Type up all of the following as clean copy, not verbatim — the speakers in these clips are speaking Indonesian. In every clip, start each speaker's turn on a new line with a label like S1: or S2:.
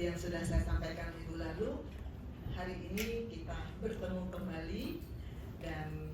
S1: Seperti yang sudah saya sampaikan minggu lalu, hari ini kita bertemu kembali dan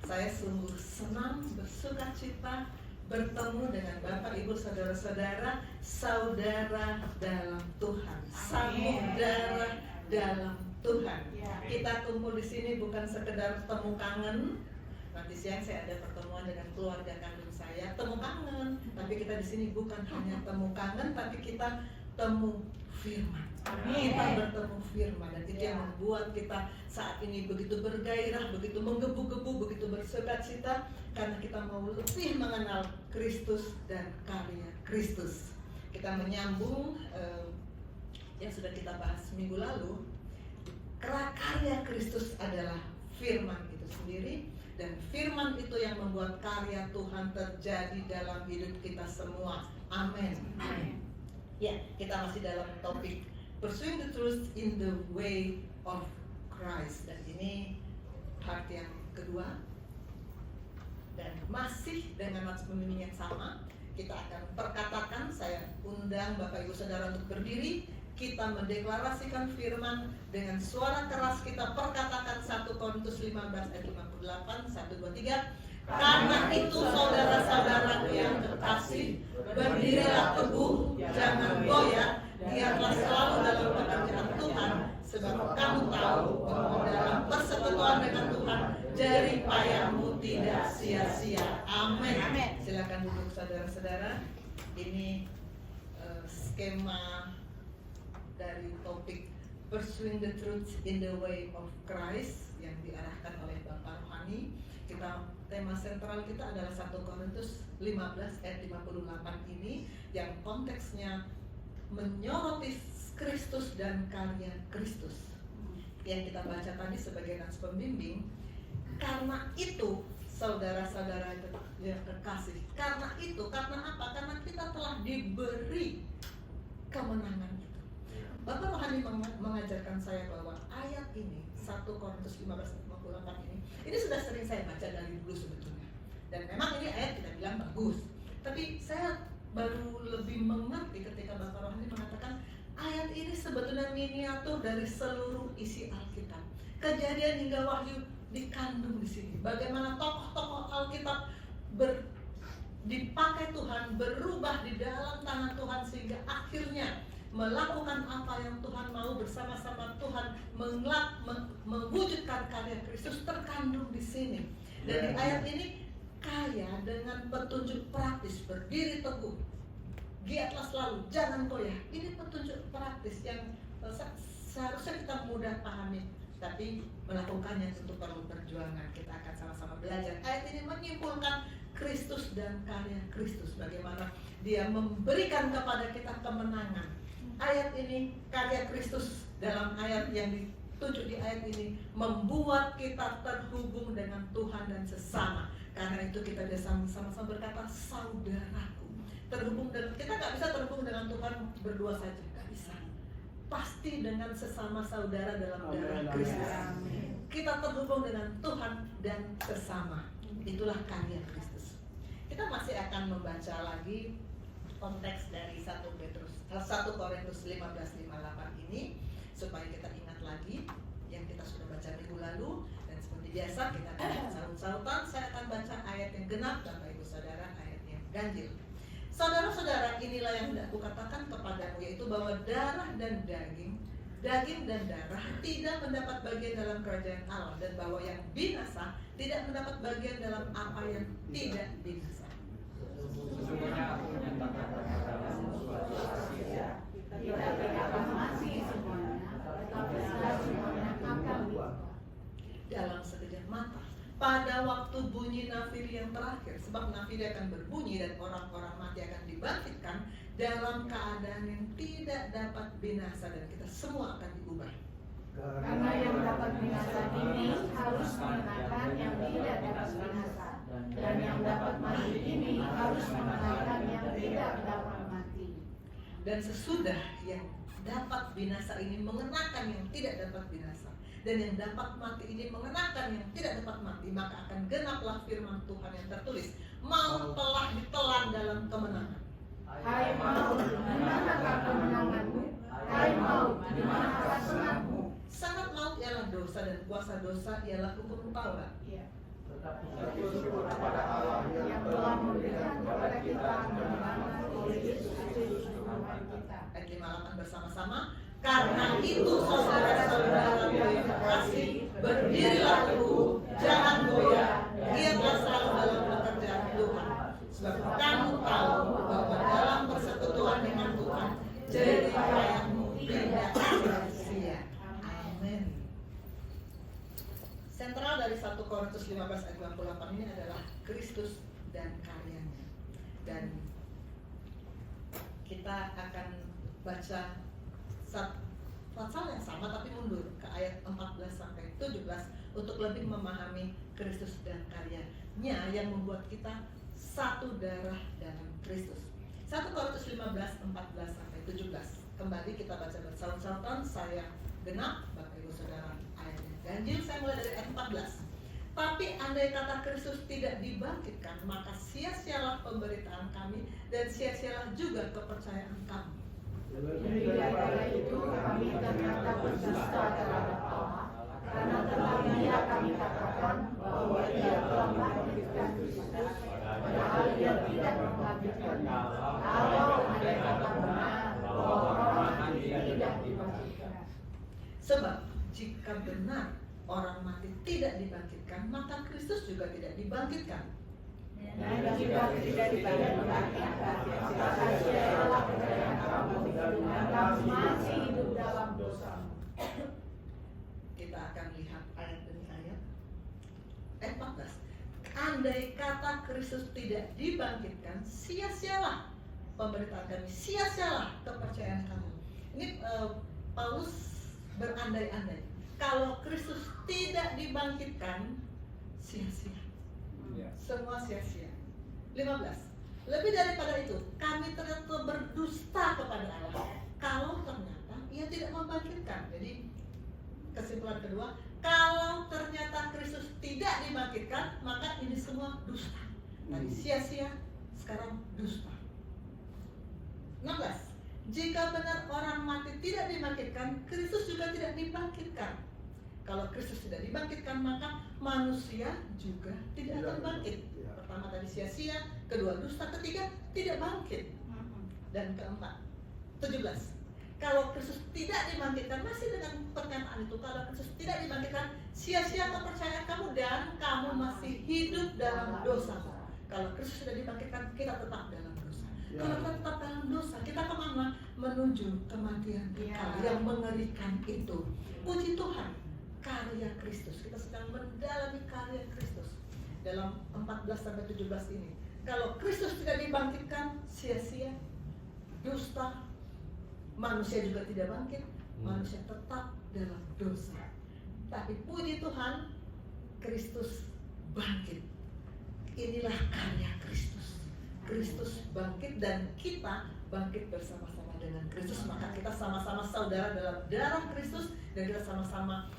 S1: saya sungguh senang, bersuka cita bertemu dengan Bapak, Ibu, Saudara-saudara, saudara dalam Tuhan, saudara dalam Tuhan. Kita kumpul di sini bukan sekedar temu kangen. Nanti siang saya ada pertemuan dengan keluarga kandung saya, temu kangen. Tapi kita di sini bukan hanya temu kangen, tapi kita temu firman. Kita bertemu firman, dan itu yang membuat kita saat ini begitu bergairah, begitu menggebu-gebu, begitu bersukacita, karena kita mau lebih mengenal Kristus dan karya Kristus. Kita menyambung yang sudah kita bahas minggu lalu. Karya Kristus adalah firman itu sendiri, dan firman itu yang membuat karya Tuhan terjadi dalam hidup kita semua. Amin. Ya, kita masih dalam topik Pursuing the Truth in the Way of Christ, dan ini part yang kedua, dan masih dengan mas pembimbing yang sama. Kita akan perkatakan, saya undang Bapak Ibu Saudara untuk berdiri. Kita mendeklarasikan firman dengan suara keras. Kita perkatakan 1 Korintus 15 ayat 58, 1, 2, 3. Karena itu saudara-saudaraku yang terkasih, berdirilah teguh, jangan goyah, biarlah selalu dalam pekerjaan Tuhan, sebab kamu tahu bahwa dalam persekutuan dengan Tuhan jerih payahmu tidak sia-sia. Amin. Silakan duduk saudara-saudara. Ini skema dari topik Pursuing the Truth in the Way of Christ yang diarahkan oleh Bapak Rohani. Tema sentral kita adalah 1 Korintus 15 ayat 58 ini, yang konteksnya menyoroti Kristus dan karya Kristus. Yang kita baca tadi sebagai nas pembimbing, karena itu saudara-saudara yang terkasih, karena apa? Karena kita telah diberi kemenangan itu. Bapak Rohani mengajarkan saya bahwa ayat ini 1 Korintus 15:58 ini sudah sering saya baca dari dulu sebetulnya. Dan memang ini ayat kita bilang bagus. Tapi saya baru lebih mengerti ketika Bapak Rohani mengatakan ayat ini sebetulnya miniatur dari seluruh isi Alkitab. Kejadian hingga Wahyu dikandung di sini. Bagaimana tokoh-tokoh Alkitab dipakai Tuhan, berubah di dalam tangan Tuhan sehingga akhirnya melakukan apa yang Tuhan mau bersama-sama Tuhan, mewujudkan karya Kristus terkandung di sini. Dan di ayat ini kaya dengan petunjuk praktis, berdiri teguh, giatlah selalu, jangan goyah. Ini petunjuk praktis yang seharusnya kita mudah pahami, tapi melakukannya tentu perlu perjuangan. Kita akan sama-sama belajar. Ayat ini menyimpulkan Kristus dan karya Kristus, bagaimana Dia memberikan kepada kita kemenangan. Ayat ini, karya Kristus dalam ayat yang ditunjuk di ayat ini membuat kita terhubung dengan Tuhan dan sesama. Karena itu kita bisa sama-sama berkata saudaraku. Terhubung dengan, kita nggak bisa terhubung dengan Tuhan berdua saja, nggak bisa. Pasti dengan sesama saudara dalam darah Kristus. Kita terhubung dengan Tuhan dan sesama. Itulah karya Kristus. Kita masih akan membaca lagi konteks dari 1 Korintus 15:58 ini supaya kita ingat lagi yang kita sudah baca minggu lalu. Dan seperti biasa kita akan saut-sautan. Saya akan baca ayat yang genap, Bapak Ibu Saudara, ayat yang ganjil. Saudara-saudara, inilah yang hendak kukatakan kepadamu, yaitu bahwa darah dan daging dan darah tidak mendapat bagian dalam kerajaan Allah, dan bahwa yang binasa tidak mendapat bagian dalam apa yang tidak binasa.
S2: Sesungguhnya aku menyatakan kepadamu suatu rahasia, tidak akan mati semuanya, tetapi semuanya akan buang.
S1: Dalam sekejap mata, pada waktu bunyi nafiri yang terakhir, sebab nafiri akan berbunyi dan orang-orang mati akan dibangkitkan dalam keadaan yang tidak dapat binasa, dan kita semua akan diubah.
S2: Karena yang dapat binasa ini harus mengenakan yang tidak dapat binasa, dan yang dapat mati ini harus mengenakan yang tidak dapat mati.
S1: Dan sesudah yang dapat binasa ini mengenakan yang tidak dapat binasa, dan yang dapat mati ini mengenakan yang tidak dapat mati, maka akan genaplah firman Tuhan yang tertulis, maut telah ditelan dalam kemenangan.
S2: Hai maut, di manakah kemenangan
S1: dosa dan kuasa dosa ialah hukum Taurat.
S2: Iya.
S3: Tetapi syukur kepada Allah yang telah memberikan kepada kita kemenangan oleh Yesus Kristus Tuhan kita.
S1: Ayat 58 bersama-sama. Karena itu saudara-saudara yang terkasih, berdirilah teguh, jangan goyah, giatlah selalu dalam pekerjaan Tuhan. Sebab kamu tahu bahwa dalam persekutuan dengan Tuhan, jerih payahmu tidak sia-sia. Amin. Sentral dari 1 Korintus 15 ayat 28 ini adalah Kristus dan karyanya. Dan kita akan baca pasal yang sama tapi mundur ke ayat 14 sampai 17 untuk lebih memahami Kristus dan karyanya yang membuat kita satu darah dalam Kristus. 1 Korintus 15 14 sampai 17. Kembali kita baca bersaut-sautan, saya genap Bapak Ibu Saudara ayatnya. Ganjil saya mulai dari ayat 14. Tapi andai kata Kristus tidak dibangkitkan, maka sia-sialah pemberitaan kami dan sia-sialah juga kepercayaan kami.
S2: Lebih daripada itu kami ternyata berdusta terhadap Allah, karena tentang Dia kami katakan bahwa Ia telah membangkitkan Kristus, padahal Ia tidak membangkitkan. Kalau andai kata benar bahwa orang mati tidak dibangkitkan.
S1: Sebab jika benar orang mati tidak dibangkitkan, maka Kristus juga tidak dibangkitkan.
S2: Dan jika tidak dibangkitkan, sia-sialah kepercayaan kamu, dan kamu masih hidup dalam dosa.
S1: Kita akan lihat ayat demi ayat. Ayat 14. Andai kata Kristus tidak dibangkitkan, sia-sialah pemberitaan kami, sia-sialah kepercayaan kamu. Ini Paulus berandai-andai. Kalau Kristus tidak dibangkitkan, sia-sia. Semua sia-sia. 15. Lebih daripada itu, kami ternyata berdusta kepada Allah kalau ternyata Ia tidak membangkitkan. Jadi kesimpulan kedua, kalau ternyata Kristus tidak dibangkitkan, maka ini semua dusta. Tadi sia-sia, sekarang dusta. 16. Jika benar orang mati tidak dibangkitkan, Kristus juga tidak dibangkitkan. Kalau Kristus tidak dibangkitkan, maka manusia juga tidak akan bangkit. Pertama tadi sia-sia, kedua dusta, ketiga tidak bangkit. Dan keempat, 17. Kalau Kristus tidak dibangkitkan, masih dengan pernyataan itu, kalau Kristus tidak dibangkitkan, sia-sia kepercayaan kamu dan kamu masih hidup dalam dosa. Kalau Kristus sudah dibangkitkan, kita tetap dalam dosa. Kalau kita tetap dalam dosa, kita kemana? Menuju kematian kekal yang mengerikan itu. Puji Tuhan, karya Kristus. Kita sedang mendalami karya Kristus dalam 14-17 ini. Kalau Kristus tidak dibangkitkan, sia-sia, dusta, manusia juga tidak bangkit, manusia tetap dalam dosa. Tapi puji Tuhan, Kristus bangkit. Inilah karya Kristus. Kristus bangkit dan kita bangkit bersama-sama dengan Kristus. Maka kita sama-sama saudara dalam darah Kristus dan kita sama-sama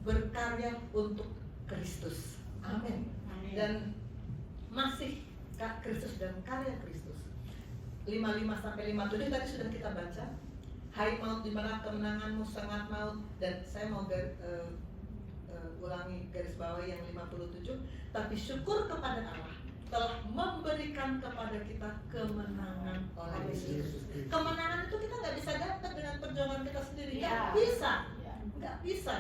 S1: berkarya untuk Kristus. Amin. Dan masih Kristus dan karya Kristus. 55-57 tadi sudah kita baca. Hai maut, di mana kemenanganmu sangat maut. Dan saya mau ulangi garis bawah yang 57. Tapi syukur kepada Allah telah memberikan kepada kita kemenangan oleh Yesus. Kemenangan itu kita nggak bisa dapat dengan perjuangan kita sendiri. Nggak bisa. Nggak bisa,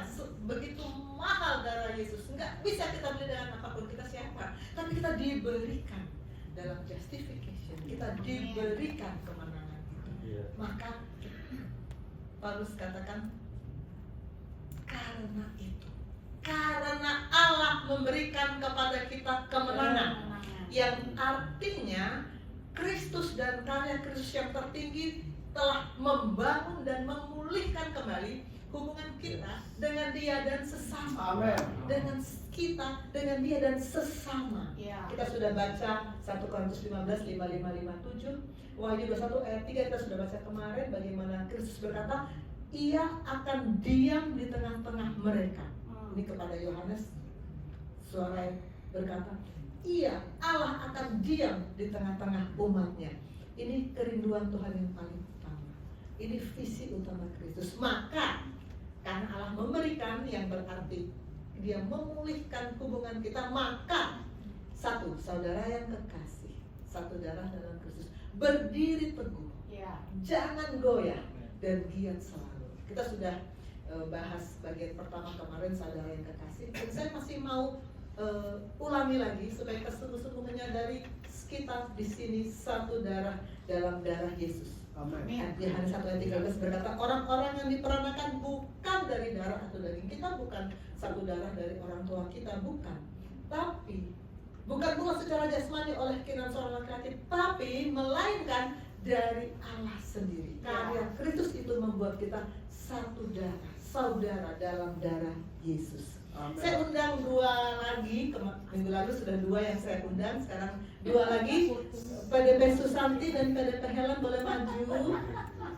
S1: begitu mahal darah Yesus. Nggak bisa kita beli dengan apapun, kita siapa. Tapi kita diberikan dalam justification, kita diberikan kemenangan itu. Maka Paulus katakan, karena itu, karena Allah memberikan kepada kita kemenangan, yang artinya Kristus dan karya Kristus yang tertinggi telah membangun dan memulihkan kembali hubungan kita dengan Dia dan sesama.
S3: Amen.
S1: Dengan kita, dengan Dia dan sesama. Kita sudah baca 1 Korintus 15, 55-57, Wahyu 21 ayat 3 kita sudah baca kemarin bagaimana Kristus berkata, Ia akan diam di tengah-tengah mereka. Ini kepada Yohanes, suara yang berkata, Ia, Allah akan diam di tengah-tengah umatnya. Ini kerinduan Tuhan yang paling utama. Ini visi utama Kristus. Maka Karena Allah memberikan yang berarti Dia memulihkan hubungan kita, maka satu, saudara yang kekasih, satu darah dalam Kristus, berdiri teguh, jangan goyah dan giat selalu. Kita sudah bahas bagian pertama kemarin, saudara yang kekasih, dan saya masih mau ulangi lagi supaya kita sungguh-sungguh menyadari kita di sini satu darah dalam darah Yesus.
S3: Amin.
S1: Yohanes 1 ayat 13 berkata, orang-orang yang diperanakan bukan dari darah atau daging. Kita bukan satu darah dari orang tua kita, bukan. Tapi bukan pula secara jasmani oleh keinginan seorang laki-laki, tapi melainkan dari Allah sendiri. Karya Kristus itu membuat kita satu darah, saudara dalam darah Yesus.
S3: Amen.
S1: Saya undang dua lagi, minggu lalu sudah dua yang saya undang, sekarang dua lagi. PDP Susanti dan PDP Helen boleh maju.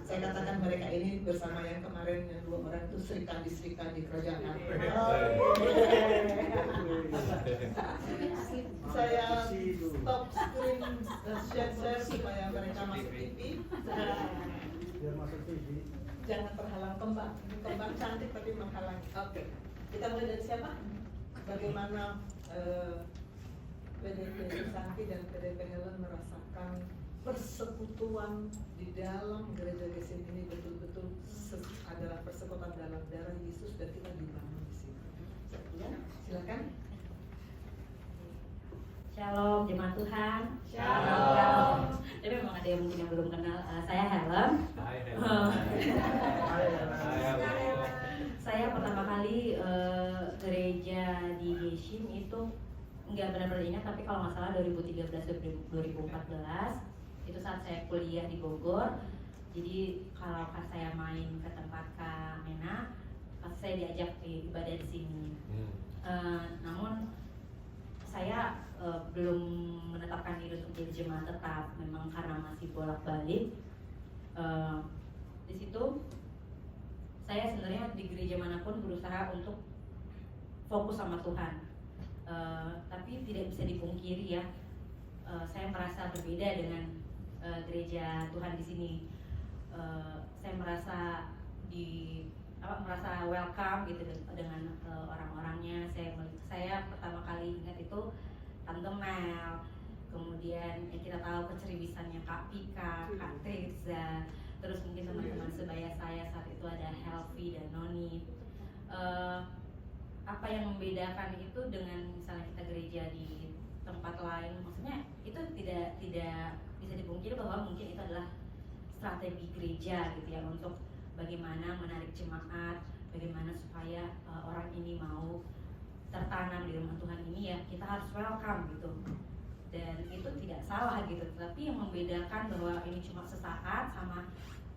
S1: Saya katakan mereka ini bersama yang kemarin yang dua orang itu serikandi di kerajaan. Saya stop screen share supaya mereka masuk TV.
S3: Biar masuk TV.
S1: Jangan terhalang kembang. Ini kembang cantik tapi menghalangi. Oke. Kita mulai dari siapa? Bagaimana PDP Susanti dan PDP Helen merasakan persekutuan di dalam gereja Gesim ini betul-betul adalah persekutuan dalam darah Yesus dan kita dibangun di sini. Silakan.
S4: Shalom jemaat Tuhan.
S2: Shalom.
S4: Tapi memang ada yang mungkin yang belum kenal. Saya Helen. Saya pertama kali gereja di Gesim itu nggak benar-benar ingat, tapi kalau nggak salah 2013-2014 itu saat saya kuliah di Bogor. Jadi kalau pas saya main ke tempat Kak Mena, pas saya diajak ibadah di sini. Namun saya belum menetapkan diri untuk jadi jemaat tetap, memang karena masih bolak-balik. Di situ saya sebenarnya di gereja manapun berusaha untuk fokus sama Tuhan. Tapi tidak bisa dipungkiri ya, saya merasa berbeda dengan gereja Tuhan di sini. Saya merasa merasa welcome gitu dengan orang-orangnya. Saya pertama kali ingat itu Tante Mel, kemudian kita tahu keceribisannya Kak Pika, Kak Tirza, terus mungkin teman-teman sebaya saya saat itu ada Helvi dan Noni. Apa yang membedakan itu dengan misalnya kita gereja di tempat lain, maksudnya itu tidak bisa dipungkiri bahwa mungkin itu adalah strategi gereja gitu ya, untuk bagaimana menarik jemaat, bagaimana supaya orang ini mau tertanam di rumah Tuhan ini, ya kita harus welcome gitu. Dan itu tidak salah gitu, tapi yang membedakan bahwa ini cuma sesaat sama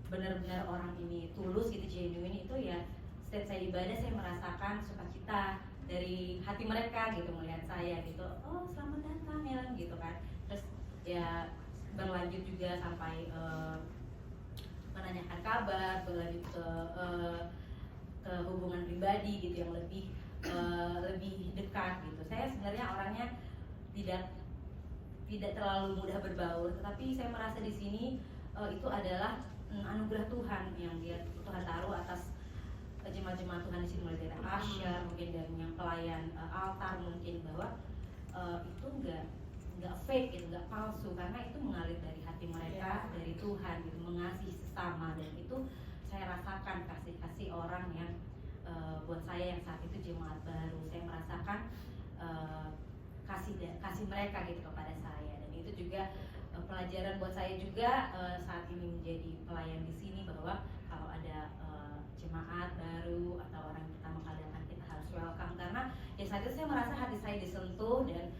S4: benar-benar orang ini tulus gitu, genuine, itu ya setiap saya ibadah saya merasakan sukacita dari hati mereka gitu melihat saya gitu. Oh selamat datang ya gitu kan. Terus ya berlanjut juga sampai menanyakan kabar, berlanjut ke hubungan pribadi gitu yang lebih dekat gitu. Saya sebenarnya orangnya tidak terlalu mudah berbaur, tetapi saya merasa di sini itu adalah anugerah Tuhan yang Tuhan taruh atas jemaat-jemaat Tuhan di sini, mulai dari Asyar, mungkin dari yang pelayan altar, mungkin bahwa itu nggak fake gitu, nggak palsu, karena itu mengalir dari hati mereka, dari Tuhan gitu, mengasihi sesama. Dan itu saya rasakan kasih orang yang buat saya yang saat itu jemaat baru, saya merasakan kasih mereka gitu kepada saya. Dan itu juga pelajaran buat saya juga saat ini menjadi pelayan di sini, bahwa kalau ada jemaat baru atau orang yang pertama kali datang, kita harus welcome, karena ya saat itu saya merasa hati saya disentuh. Dan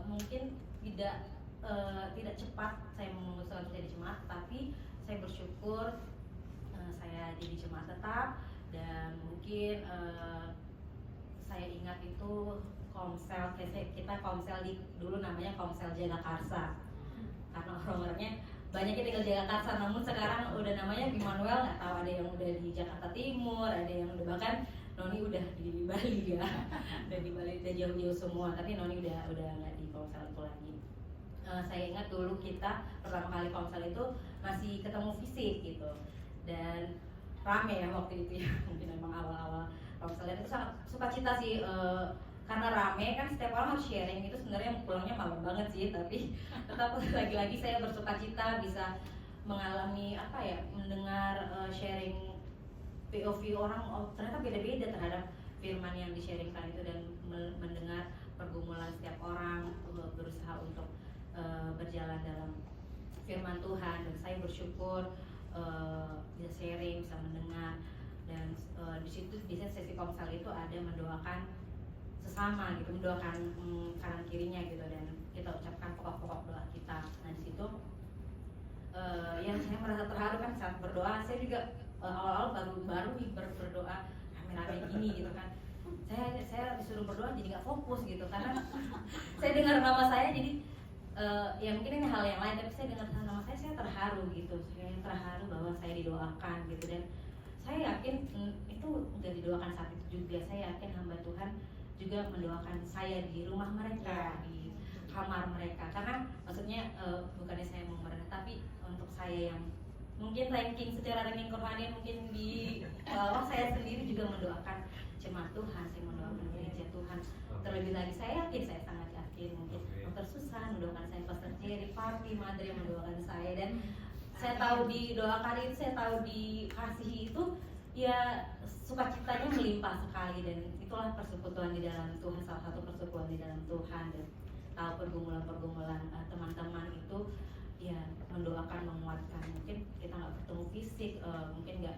S4: mungkin tidak cepat saya memutuskan untuk jadi jemaat, tapi saya bersyukur saya jadi jemaat tetap. Dan mungkin saya ingat itu komsel, kita komsel dulu namanya komsel Jagakarsa, karena orang-orangnya banyak yang tinggal Jagakarsa, namun sekarang udah namanya Immanuel. Nggak tahu, ada yang udah di Jakarta Timur, ada yang udah, bahkan Noni udah di Bali ya, udah di Bali, udah jauh-jauh semua. Tapi Noni udah nggak di komsel itu lagi. Saya ingat dulu kita pertama kali komsel itu masih ketemu fisik gitu, dan rame ya waktu itu ya, mungkin memang awal-awal komsel itu sangat sukacita sih, karena rame kan setiap orang harus sharing, itu sebenarnya pulangnya malam banget sih, tapi tetap lagi-lagi saya bersukacita bisa mengalami apa ya, mendengar sharing POV orang, oh ternyata beda-beda terhadap firman yang di-sharingkan itu, dan mendengar pergumulan setiap orang, berusaha untuk berjalan dalam firman Tuhan, dan saya bersyukur bisa sharing, bisa mendengar, dan di situ biasanya sesi komsel itu ada mendoakan sesama gitu, mendoakan kanan kirinya gitu, dan kita ucapkan pokok-pokok doa kita. Nah di situ ya saya merasa terharu kan saat berdoa. Saya juga awal-awal baru nih berdoa rame-rame gini gitu kan. Saya disuruh berdoa jadi nggak fokus gitu, karena saya dengar nama saya jadi ya mungkin ini hal yang lain, tapi saya dengar nama saya terharu gitu. Saya terharu bahwa saya didoakan gitu, dan saya yakin itu udah didoakan saat itu juga. Saya yakin hamba Tuhan juga mendoakan saya di rumah mereka, di kamar mereka, karena maksudnya bukannya saya mau merendah, tapi untuk saya yang mungkin secara ranking kerohanian mungkin di bawah, saya sendiri juga mendoakan jemaat Tuhan, saya mendoakan gereja Tuhan. Terlebih lagi saya yakin, saya sangat yakin mungkin Dr. Susan mendoakan saya, Pastor Jerry, Papi, Madre mendoakan saya, dan saya tahu didoakan itu, saya tahu dikasihi itu, ya sukacitanya melimpah sekali, dan itulah persekutuan di dalam Tuhan, salah satu persekutuan di dalam Tuhan. Dan tahu pergumulan-pergumulan teman-teman itu ya mendoakan, menguatkan. Mungkin kita nggak ketemu fisik, mungkin nggak,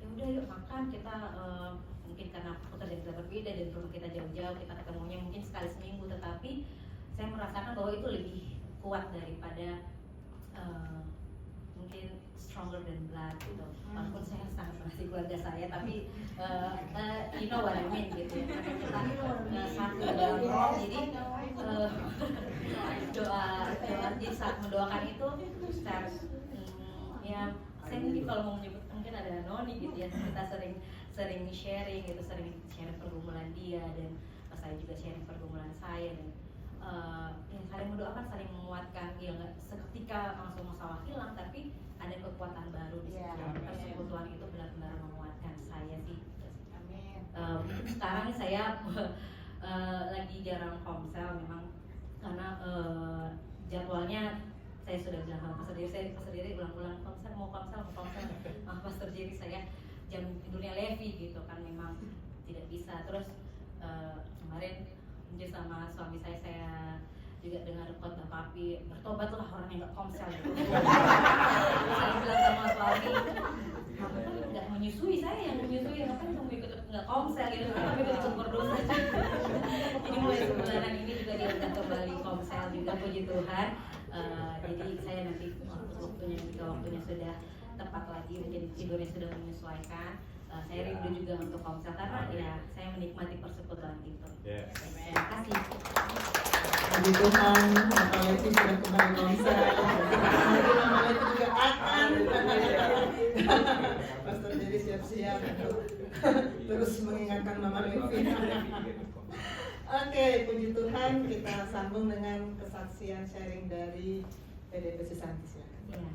S4: ya udah yuk makan, kita mungkin karena pekerjaan kita berbeda dan rumah kita jauh-jauh, kita ketemunya mungkin sekali seminggu, tetapi saya merasakan bahwa itu lebih kuat daripada mungkin stronger than blood gitu. Walaupun saya sangat mengasihi keluarga saya, tapi you know what I mean gitu ya. Kita satu dalam roh, jadi doa jadi saat mendoakan itu secara ya saya mungkin kalau mau menyebut mungkin ada Noni gitu ya, kita sering sharing gitu, sering sharing pergumulan dia, dan saya juga sharing pergumulan saya, dan ya saling mendoakan, saling menguatkan. Ya nggak seketika langsung masalah hilang, tapi ada kekuatan baru di situ. Persekutuan itu benar-benar menguatkan saya sih. Sekarang saya lagi jarang komsel memang karena jadwalnya saya sudah bilang sama Pastor Jerry ulang-ulang mau komsel Pastor Jerry, saya jam tidurnya Levi gitu kan, memang tidak bisa. Terus kemarin mungkin sama suami saya juga dengar khotbah Papi, bertobatlah orang yang nggak komsel gitu. Saya bilang sama suami, kamu kan nggak menyusui, saya yang menyusui, ngapain kamu ikut nggak komsel gitu, kami ikut syukur dosa. Jadi mulai sebulanan ini juga diangkat kembali komsel juga, puji Tuhan. Jadi saya nanti waktunya sudah tepat lagi, mungkin tidurnya sudah menyesuaikan, saya rindu juga untuk komsel, karena ya saya menikmati persekutuan itu. Terima kasih.
S1: Puji Tuhan, Mama Leti sudah kembali komsel. Mama Leti juga akan Pastor jadi siap-siap untuk terus mengingatkan Mama Leti. Oke, puji Tuhan, kita sambung dengan kesaksian sharing dari PDP Susanti.
S2: Ya.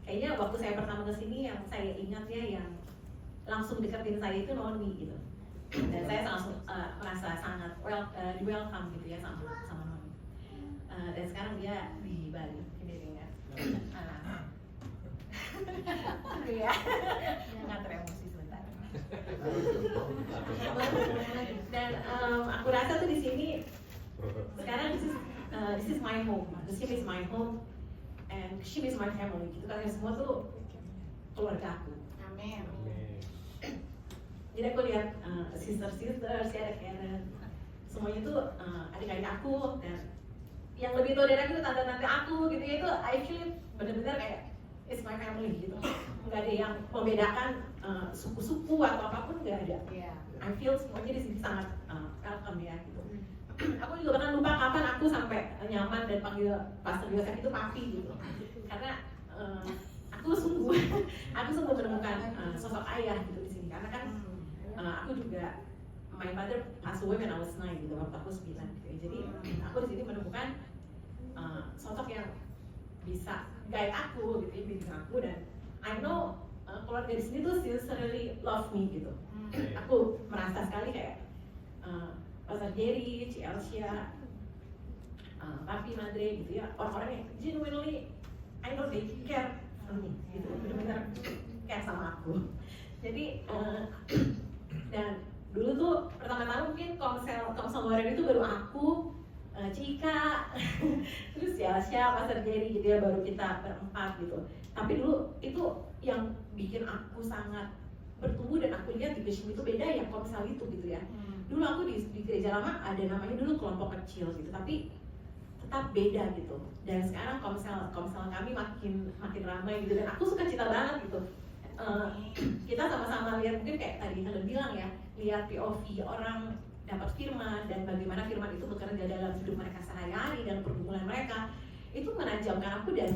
S2: Kayaknya waktu saya pertama kesini yang saya ingat ya, yang langsung deketin saya itu Noni gitu. Dan saya langsung merasa sangat di welcome gitu ya sama Noni. Dan sekarang dia di Bali, ini ya. Iya, nggak teremosi sebentar. Dan aku rasa tuh di sini sekarang this is my home. The ship is my home, and ship is my family. Gitu kan, semua tuh keluarga aku. Amin. Jadi aku lihat sister ya, ada Karen, semuanya tuh adik-adik aku, dan yang lebih tua dari aku itu tante-tante aku gitu ya, itu I feel benar-benar kayak it's my family gitu. Nggak ada yang membedakan suku-suku atau apapun, nggak ada. I feel semuanya di sini sangat welcome ya gitu. Aku juga bahkan lupa kapan aku sampai nyaman dan panggil Pastor Yosef itu Papi gitu, karena aku sungguh menemukan sosok ayah gitu di sini, karena kan aku juga my father passed away when I was 9 gitu, waktu aku 9 gitu. Jadi aku di sini menemukan sosok yang bisa guide aku gitu, bimbing aku, dan I know keluarga di sini tuh sincerely love me gitu. Aku merasa sekali kayak Pastor Jerry, Ci Elsia, Papi Madre gitu ya, orang-orang yang genuinely I know they care for me gitu, benar-benar care sama aku. Jadi dan dulu tuh pertama-tama mungkin komsel Loren itu baru aku, Cika, terus ya siapa Pastor Jerry gitu ya, baru kita berempat gitu. Tapi dulu itu yang bikin aku sangat bertumbuh dan aku lihat di Bishop itu beda ya komsel itu gitu ya. Dulu aku di gereja lama ada namanya dulu kelompok kecil gitu, tapi tetap beda gitu. Dan sekarang komsel kami makin ramai gitu, dan aku suka cita banget gitu. Kita sama-sama lihat, mungkin kayak tadi Helen bilang ya, lihat POV orang dapat firman dan bagaimana firman itu bekerja dalam hidup mereka sehari-hari dan pergumulan mereka, itu menajamkan aku. Dan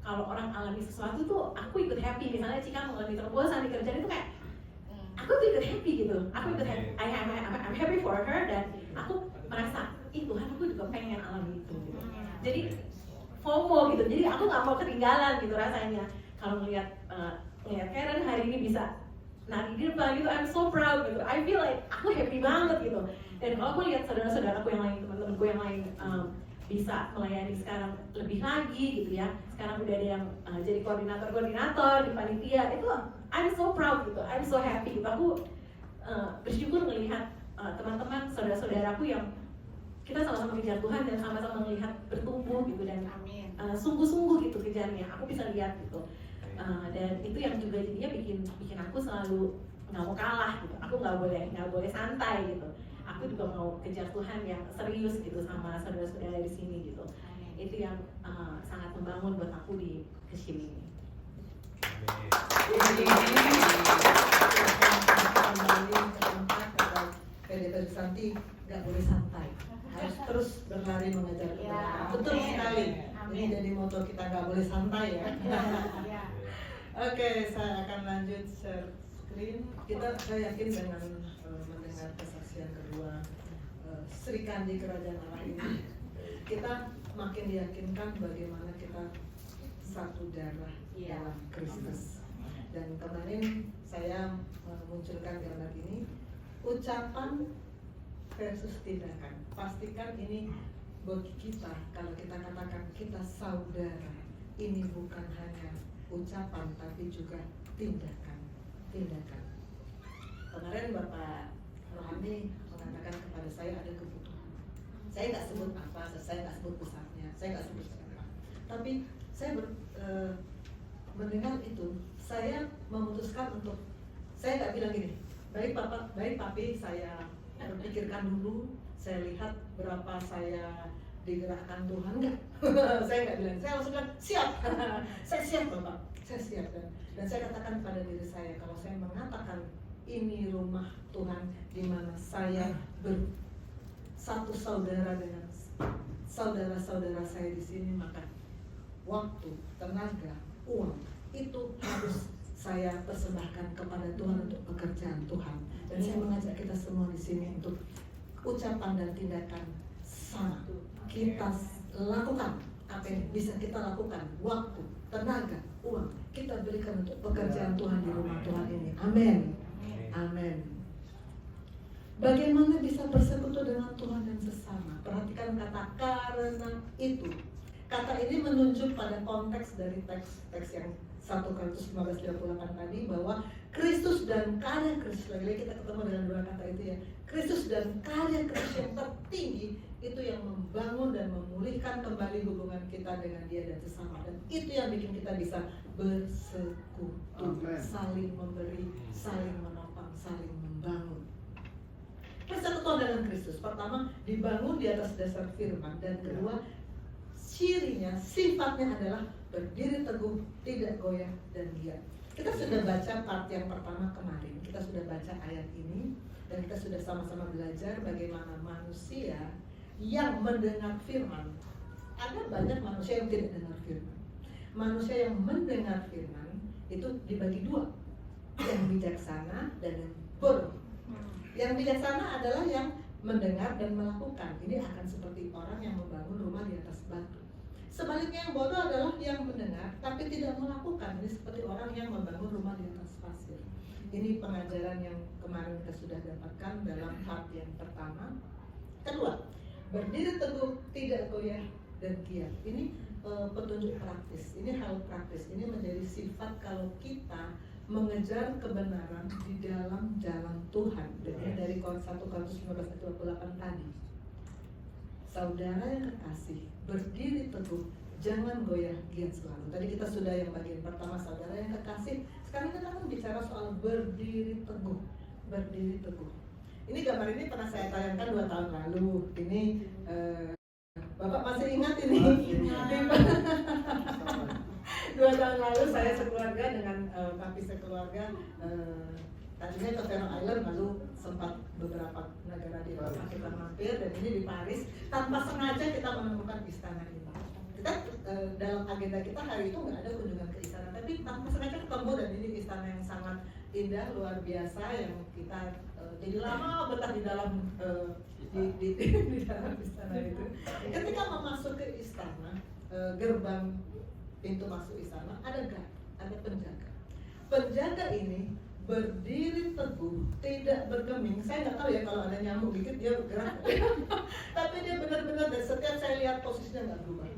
S2: kalau orang alami sesuatu tuh aku ikut happy. Misalnya Cika mengalami terobosan di kerjaan itu kayak aku tuh ikut happy gitu, aku ikut happy, I'm happy for her, dan aku merasa Tuhan aku juga pengen alami itu gitu. Jadi FOMO gitu, jadi aku nggak mau ketinggalan gitu rasanya kalau melihat Karen hari ini bisa nari di depan gitu, I'm so proud gitu, I feel like aku happy banget gitu. Dan kalau aku lihat saudara-saudaraku yang lain, teman-temanku yang lain bisa melayani sekarang lebih lagi gitu ya, sekarang udah ada yang jadi koordinator di panitia, itu I'm so proud gitu, I'm so happy gitu. Aku bersyukur melihat teman-teman saudara-saudaraku yang kita sama-sama kejar Tuhan dan sama-sama melihat bertumbuh gitu, dan sungguh-sungguh gitu kejarnya. Aku bisa lihat gitu. Dan itu yang juga jadinya bikin aku selalu nggak mau kalah gitu. Aku nggak boleh santai gitu. Aku juga mau kejar Tuhan yang serius gitu sama saudara-saudara di sini gitu. Itu yang sangat membangun buat aku di Keshim ini.
S1: Kembali ke tempat atau PDP Santi, nggak boleh santai, harus terus berlari mengejar kebenaran. Betul sekali. Ini jadi moto kita, nggak boleh santai ya. Oke, saya akan lanjut share screen. Saya yakin dengan mendengar kesaksian kedua Sri Kandi Kerajaan Allah ini, kita makin diyakinkan bagaimana kita satu darah dalam Kristus. Dan kemarin saya memunculkan gambar ini, ucapan versus tindakan. Pastikan ini bagi kita, kalau kita katakan kita saudara, ini bukan hanya ucapan tapi juga tindakan. Kemarin Bapak Rohani mengatakan kepada saya ada kebutuhan. Saya nggak sebut apa, saya nggak sebut pusatnya, saya nggak sebut siapa. Tapi saya mendengar itu, saya memutuskan untuk, saya nggak bilang gini, baik Bapak, baik Papi, saya berpikirkan dulu, saya lihat berapa saya digerakkan Tuhan, enggak. Saya nggak bilang, saya langsung bilang siap. Saya siap Bapak, saya siap. Dan saya katakan pada diri saya, kalau saya mengatakan ini rumah Tuhan di mana saya bersatu saudara dengan saudara-saudara saya di sini, maka waktu, tenaga, uang itu harus saya persembahkan kepada Tuhan untuk pekerjaan Tuhan. Dan saya mengajak kita semua di sini untuk ucapan dan tindakan sama. Kita lakukan apa yang bisa kita lakukan, waktu, tenaga, uang kita berikan untuk pekerjaan Tuhan di rumah Tuhan ini. Amin. Amin. Bagaimana bisa bersekutu dengan Tuhan dan sesama? Perhatikan kata karena itu. Kata ini menunjuk pada konteks dari teks yang 1 Korintus 15:28 tadi, bahwa Kristus dan karya Kristus, lagi-lagi kita ketemu dengan dua kata itu ya, Kristus dan karya Kristus yang tertinggi itu yang membangun dan memulihkan kembali hubungan kita dengan Dia dan sesama. Dan itu yang bikin kita bisa bersekutu, saling memberi, saling menopang, saling membangun. Persekutuan dengan Kristus, pertama dibangun di atas dasar firman, dan kedua cirinya, sifatnya adalah berdiri teguh, tidak goyah dan giat. Kita sudah baca part yang pertama kemarin, kita sudah baca ayat ini, dan kita sudah sama-sama belajar bagaimana manusia yang mendengar firman. Ada banyak manusia yang tidak dengar firman. Manusia yang mendengar firman itu dibagi dua, yang bijaksana dan yang bodoh. Yang bijaksana adalah yang mendengar dan melakukan. Ini akan seperti orang yang membangun rumah di atas batu. Sebaliknya yang bodoh adalah yang mendengar tapi tidak melakukan. Ini seperti orang yang membangun rumah di atas fasir. Ini pengajaran yang kemarin kita sudah dapatkan dalam part yang pertama. Kedua, berdiri teguh, tidak goyah dan giat. Ini petunjuk praktis, ini hal praktis. Ini menjadi sifat kalau kita mengejar kebenaran di dalam jalan Tuhan. Dari 1 Korintus 15 ayat 28 tadi. Saudara yang kekasih, berdiri teguh, jangan goyah giat selalu. Tadi kita sudah yang bagian pertama, saudara yang kekasih. Sekarang kita akan bicara soal berdiri teguh. Berdiri teguh. Ini gambar ini pernah saya tayangkan 2 tahun lalu. Ini Bapak masih ingat ini? 2 tahun lalu saya sekeluarga dengan papi sekeluarga tadinya ke Faroe Island, lalu sempat beberapa negara di Eropa kita mampir, dan ini di Paris. Tanpa sengaja kita menemukan istana ini. Kita dalam agenda kita hari itu nggak ada kunjungan ke istana, tapi tanpa sengaja ketemu, dan ini istana yang sangat indah, luar biasa, yang kita jadi lama betah di dalam di dalam istana itu. Ketika memasuki ke istana, gerbang pintu masuk istana ada penjaga. Penjaga ini berdiri teguh, tidak bergeming. Saya nggak tahu ya, kalau ada nyamuk dikit dia bergerak. Tapi dia benar-benar, dan setiap saya lihat posisinya nggak berubah.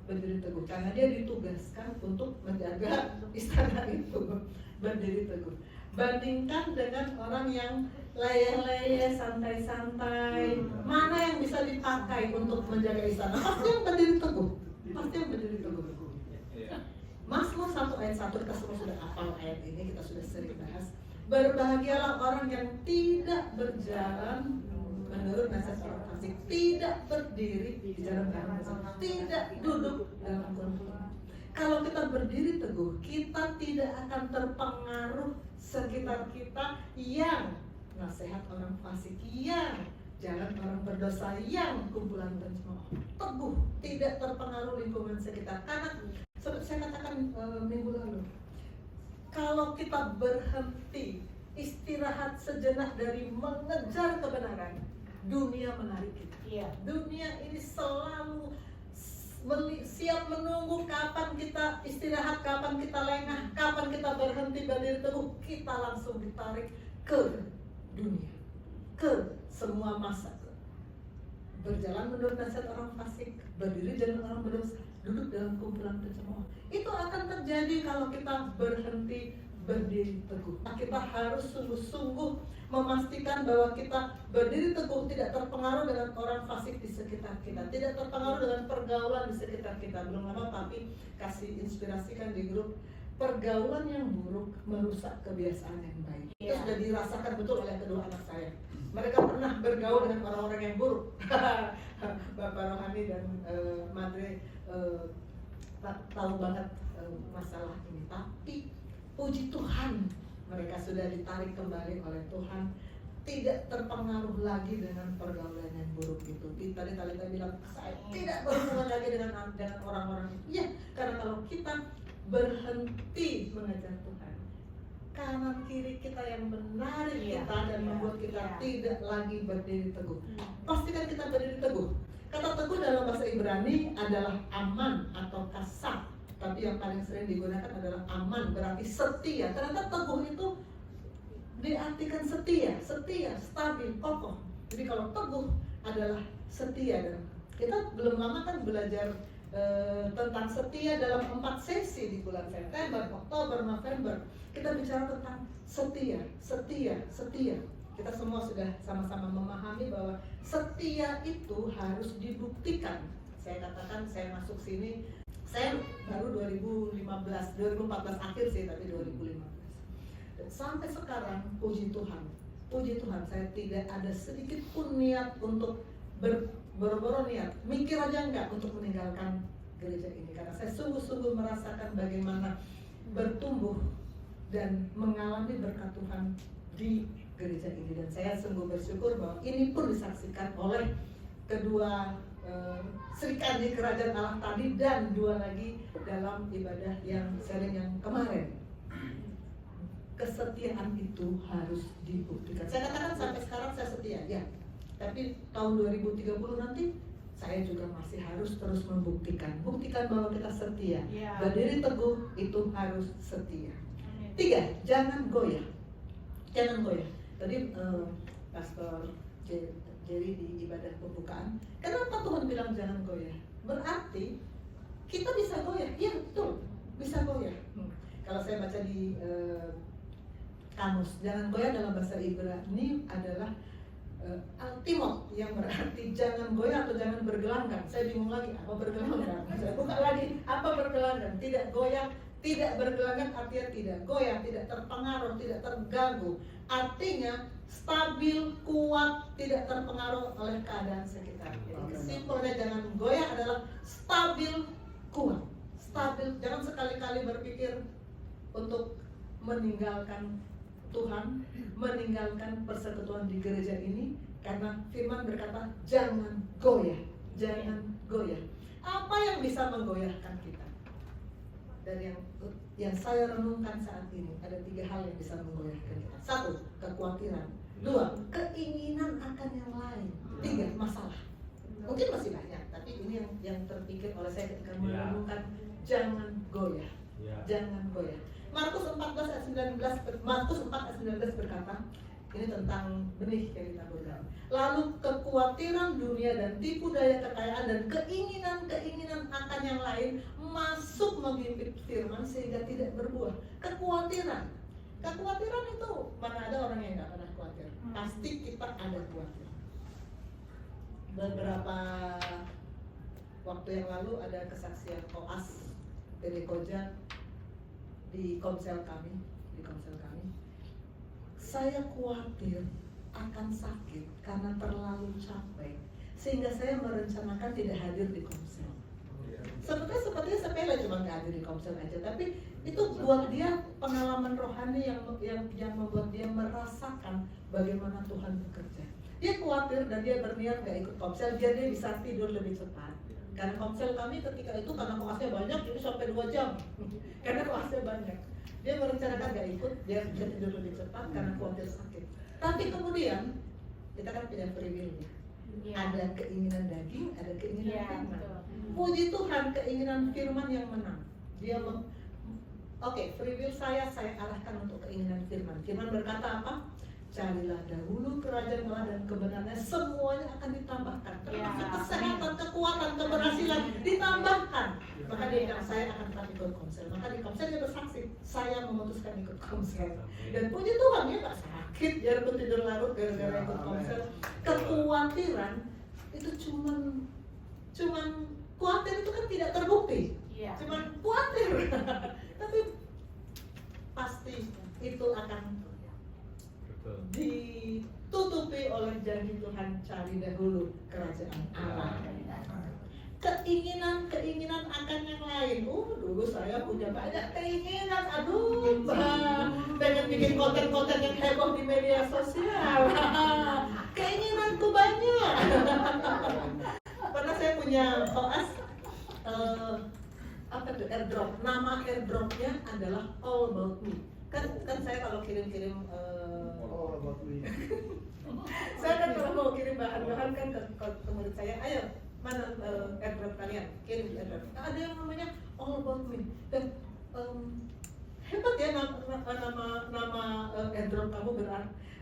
S1: Berdiri teguh, karena dia ditugaskan untuk menjaga istana itu. Berdiri teguh. Bandingkan dengan orang yang leyeh-leyeh, santai-santai. Mana yang bisa dipakai untuk menjaga istana? Pasti yang berdiri teguh. Mazmur 1 ayat 1, kita semua sudah hafal ayat ini, kita sudah sering bahas. Berbahagialah orang yang tidak berjalan menurut nasihat orang fasik, tidak berdiri di jalan orang fasik, tidak duduk dalam konflik. Kalau kita berdiri teguh, kita tidak akan terpengaruh sekitar kita yang nasihat orang fasik, yang jalan orang berdosa, yang kumpulan pencemooh. Teguh, tidak terpengaruh lingkungan sekitar. Karena seperti saya katakan minggu lalu, kalau kita berhenti, istirahat sejenak dari mengejar kebenaran, dunia menarik kita. Dunia ini selalu siap menunggu kapan kita istirahat, kapan kita lengah, kapan kita berhenti berdiri teguh. Kita langsung ditarik ke dunia, ke semua masa. Berjalan menurut nasihat orang fasik, berdiri jalan orang berdosa, duduk dalam kumpulan pencemooh. Itu akan terjadi kalau kita berhenti berdiri teguh. Kita harus sungguh-sungguh memastikan bahwa kita berdiri teguh, tidak terpengaruh dengan orang fasik di sekitar kita, tidak terpengaruh dengan pergaulan di sekitar kita. Belum lama Papi kasih inspirasikan di grup, pergaulan yang buruk merusak kebiasaan yang baik. Itu sudah dirasakan betul oleh kedua anak saya. Mereka pernah bergaul dengan orang-orang yang buruk. Bapak Rohani dan Madre tahu banget masalah ini. Tapi puji Tuhan, mereka sudah ditarik kembali oleh Tuhan, tidak terpengaruh lagi dengan pergaulan yang buruk itu. Tadi Talita bilang, saya tidak berhubungan lagi dengan orang-orang itu. Ya, karena kalau kita berhenti mengejar Tuhan, kanan kiri kita yang menarik kita dan membuat kita tidak lagi berdiri teguh. Pastikan kita berdiri teguh. Kata teguh dalam bahasa Ibrani adalah aman atau kasab, tapi yang paling sering digunakan adalah aman, berarti setia. Ternyata teguh itu diartikan setia, stabil, kokoh. Jadi kalau teguh adalah setia, dan kita belum lama kan belajar tentang setia dalam 4 sesi di bulan September, Oktober, November. Kita bicara tentang setia. Kita semua sudah sama-sama memahami bahwa setia itu harus dibuktikan. Saya katakan, saya masuk sini, saya baru 2014 akhir sih, tapi 2015. Dan sampai sekarang, puji Tuhan, saya tidak ada sedikit pun niat untuk boro-boro niat, mikir aja enggak untuk meninggalkan gereja ini, karena saya sungguh-sungguh merasakan bagaimana bertumbuh dan mengalami berkat Tuhan di gereja ini, dan saya sungguh bersyukur bahwa ini pun disaksikan oleh kedua serikat di kerajaan Allah tadi, dan 2 lagi dalam ibadah yang sharing yang kemarin. Kesetiaan itu harus dibuktikan. Saya katakan sampai sekarang saya setia, ya. Tapi tahun 2030 nanti saya juga masih harus terus buktikan bahwa kita setia. Berdiri teguh itu harus setia. 3, jangan goyah. Jangan goyah. Tadi Pastor Jerry di ibadah pembukaan, kenapa Tuhan bilang jangan goyah? Berarti kita bisa goyah. Iya betul, bisa goyah. Kalau saya baca di kamus, jangan goyah dalam bahasa Ibrani adalah altimot, yang berarti jangan goyah atau jangan bergelanggang. Saya bingung lagi apa bergelanggang. Saya buka lagi apa bergelanggang. Tidak goyah, tidak bergelanggang artinya tidak goyah, tidak terpengaruh, tidak terganggu. Artinya stabil, kuat, tidak terpengaruh oleh keadaan sekitar. Jadi simpelnya jangan goyah adalah stabil, kuat. Stabil, jangan sekali-kali berpikir untuk meninggalkan Tuhan, meninggalkan persekutuan di gereja ini, karena firman berkata jangan goyah, jangan goyah. Apa yang bisa menggoyahkan kita? Dan yang saya renungkan saat ini ada 3 hal yang bisa menggoyahkan kita. 1, kekhawatiran. 2, keinginan akan yang lain. 3, masalah. Mungkin masih banyak, tapi ini yang terpikir oleh saya ketika merenungkan jangan goyah, jangan goyah. Markus 4 ayat 19 berkata, ini tentang benih yang ditaburkan. Lalu kekhawatiran dunia dan tipu daya kekayaan dan keinginan akan yang lain masuk menghimpit firman sehingga tidak berbuah. Kekhawatiran itu, mana ada orang yang nggak pernah khawatir? Pasti kita ada khawatir. Beberapa waktu yang lalu ada kesaksian koas Telekoja di komsel kami. Saya khawatir akan sakit karena terlalu capek, sehingga saya merencanakan tidak hadir di komsel. Sepertinya sepele, cuma nggak hadir di komsel aja, tapi itu buat dia pengalaman rohani yang membuat dia merasakan bagaimana Tuhan bekerja. Dia khawatir dan dia berniat nggak ikut komsel, biar dia bisa tidur lebih cepat. Karena komsel kami ketika itu karena koasnya banyak, jadi sampai 2 jam. Karena koasnya banyak, dia merencanakan nggak ikut, dia bisa tidur lebih cepat karena khawatir sakit. Tapi kemudian kita kan punya free will ya. Ada keinginan daging, ada keinginan firman. Puji Tuhan, keinginan firman yang menang. Dia free will saya arahkan untuk keinginan firman. Firman berkata apa? Carilah dahulu kerajaan Allah dan kebenarannya, semuanya akan ditambahkan. Termasuk kesehatan, kekuatan, keberhasilan ditambahkan. Maka dia bilang saya akan tetap ikut komsel. Maka di komsel dia bersaksi, saya memutuskan ikut komsel. Dan puji Tuhan dia nggak sakit, biarpun tidur larut gara-gara ikut komsel. Kekhawatiran itu cuman khawatir itu kan tidak terbukti. Cuman khawatir. Tapi pasti itu akan ditutupi oleh janji Tuhan, cari dahulu kerajaan Allah. Keinginan akan yang lain. Dulu saya punya banyak keinginan. Pengen bikin konten-konten yang heboh di media sosial. Keinginanku banyak. Pernah saya punya koas airdrop. Nama airdropnya adalah All About Me. Kan saya kalau kirim saya kan kalau mau kirim bahan-bahan kan ke murid saya, ayo mana airdrop kalian, kirim di airdrop. Ada yang namanya All About Me. Dan hebat ya nama airdrop kamu,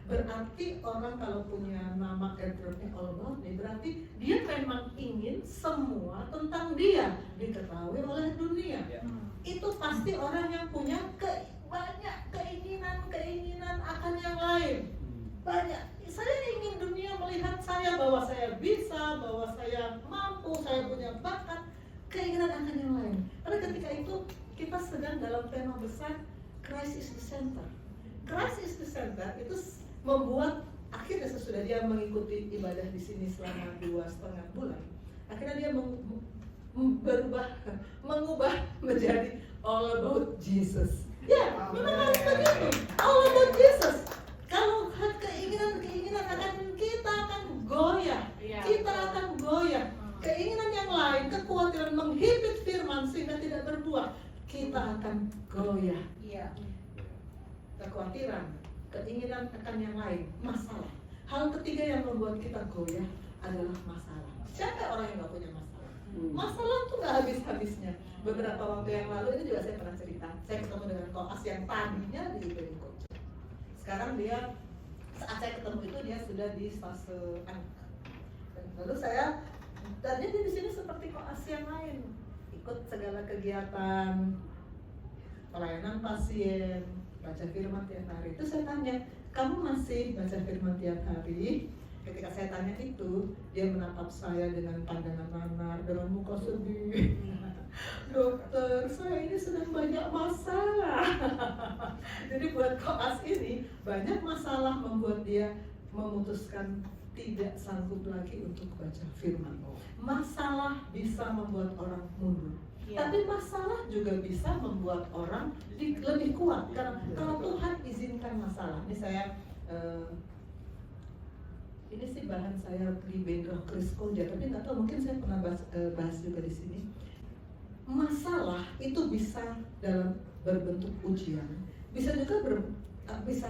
S1: berarti orang kalau punya nama airdropnya All About Me, berarti dia memang ingin semua tentang dia diketahui oleh dunia. Itu pasti orang yang punya banyak keinginan akan yang lain. Banyak. Saya ingin dunia melihat saya bahwa saya bisa, bahwa saya mampu, saya punya bakat. Keinginan akan yang lain. Karena ketika itu kita sedang dalam tema besar Christ is the center. Christ is the center itu membuat akhirnya sesudah dia mengikuti ibadah di sini selama 2,5 bulan, akhirnya dia mengubah menjadi all about Jesus. Ya, memang harus begitu. All about Jesus. Kalau keinginan akan kita akan goyah. Kita akan goyah. Keinginan yang lain, kekhawatiran menghimpit firman sehingga tidak berbuah, kita akan goyah. Kekhawatiran, keinginan akan yang lain, masalah. Hal ketiga yang membuat kita goyah adalah masalah. Siapa orang yang nggak punya masalah? Masalah tuh nggak habis-habisnya. Beberapa waktu yang lalu ini juga saya pernah cerita. Saya ketemu dengan koas yang tadinya di IPB Coach. Sekarang dia, saat saya ketemu itu dia sudah di fase anak. Lalu saya, tadinya dia di sini seperti koas yang lain, ikut segala kegiatan, pelayanan pasien, baca firman tiap hari. Itu saya tanya, kamu masih baca firman tiap hari? Ketika saya tanya itu, dia menatap saya dengan pandangan nanar, dengan muka sedih. Dokter, saya ini sedang banyak masalah. Jadi buat koas ini, banyak masalah membuat dia memutuskan tidak sanggup lagi untuk baca firman. Masalah bisa membuat orang mundur. Tapi masalah juga bisa membuat orang lebih kuat. Karena kalau Tuhan izinkan masalah, ini saya ini sih bahan saya di Benro Chris Koja, tapi nggak tahu mungkin saya pernah bahas juga di sini. Masalah itu bisa dalam berbentuk ujian, bisa juga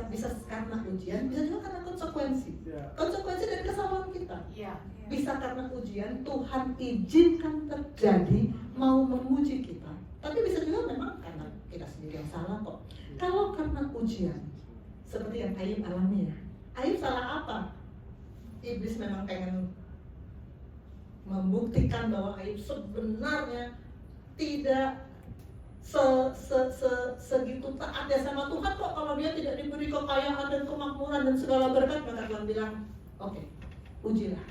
S1: bisa karena ujian, bisa juga karena konsekuensi. Konsekuensi dari kesalahan kita. Bisa karena ujian Tuhan izinkan terjadi mau menguji kita. Tapi bisa juga memang karena kita sendiri yang salah kok. Kalau karena ujian, seperti yang Ayub alami ya. Ayub salah apa? Iblis memang pengen membuktikan bahwa Ayub sebenarnya tidak segitu taatnya sama Tuhan kok. Kalau dia tidak diberi kekayaan dan kemakmuran dan segala berkat, maka Tuhan bilang, oke, ujilah.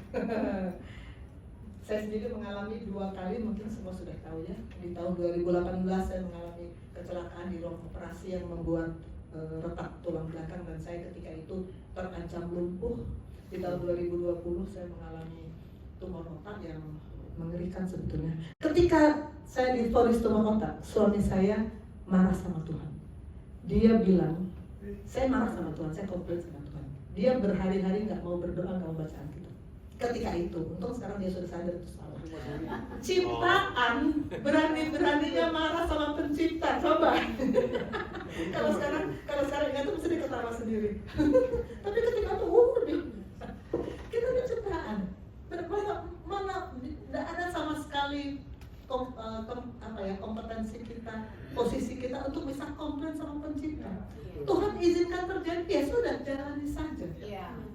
S1: Saya sendiri mengalami 2 kali, mungkin semua sudah tahu ya. Di tahun 2018 saya mengalami kecelakaan di ruang operasi yang membuat retak tulang belakang, dan saya ketika itu terancam lumpuh. Di tahun 2020 saya mengalami tumor otak yang mengerikan sebetulnya. Ketika saya divonis tumor otak, suami saya marah sama Tuhan. Dia bilang, saya marah sama Tuhan, saya komplain sama Tuhan. Dia berhari-hari nggak mau berdoa, nggak mau baca Alkitab. Ketika itu, untung sekarang dia sudah sadar itu salah. Ciptaan berani-beraninya marah sama pencipta, coba. Kalau sekarang ingat itu mesti diketawa sendiri. Tapi ketika itu, kita ini ciptaan. Mana tidak ada sama sekali kompetensi kita, posisi kita untuk bisa komplain sama pencipta. Tuhan izinkan terjadi, ya sudah, jalani saja.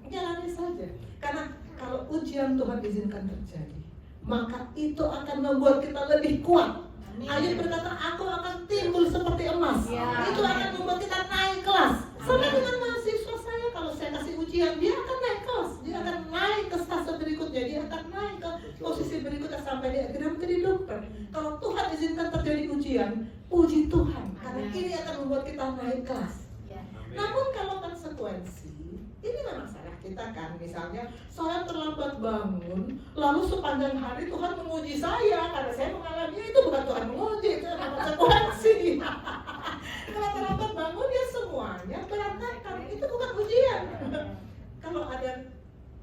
S1: Jalani saja. Karena kalau ujian Tuhan izinkan terjadi, maka itu akan membuat kita lebih kuat. Ayub berkata, aku akan timbul seperti emas. Itu akan membuat kita naik kelas. Sama dengan mahasiswa saya, kalau saya kasih ujian, dia akan naik kelas. Dia akan naik ke stase berikutnya, dia akan naik ke posisi berikutnya sampai dia akhirnya menjadi dokter. Kalau Tuhan izinkan terjadi ujian, puji Tuhan, karena ini akan membuat kita naik kelas. Namun kalau konsekuensi, ini memang salah kita kan. Misalnya, saya terlambat bangun, lalu sepanjang hari Tuhan menguji saya karena saya mengalaminya. Itu bukan Tuhan menguji, itu adalah konsekuensi. Kalau terlambat bangun, ya semuanya berantakan. Itu bukan ujian. Kalau ada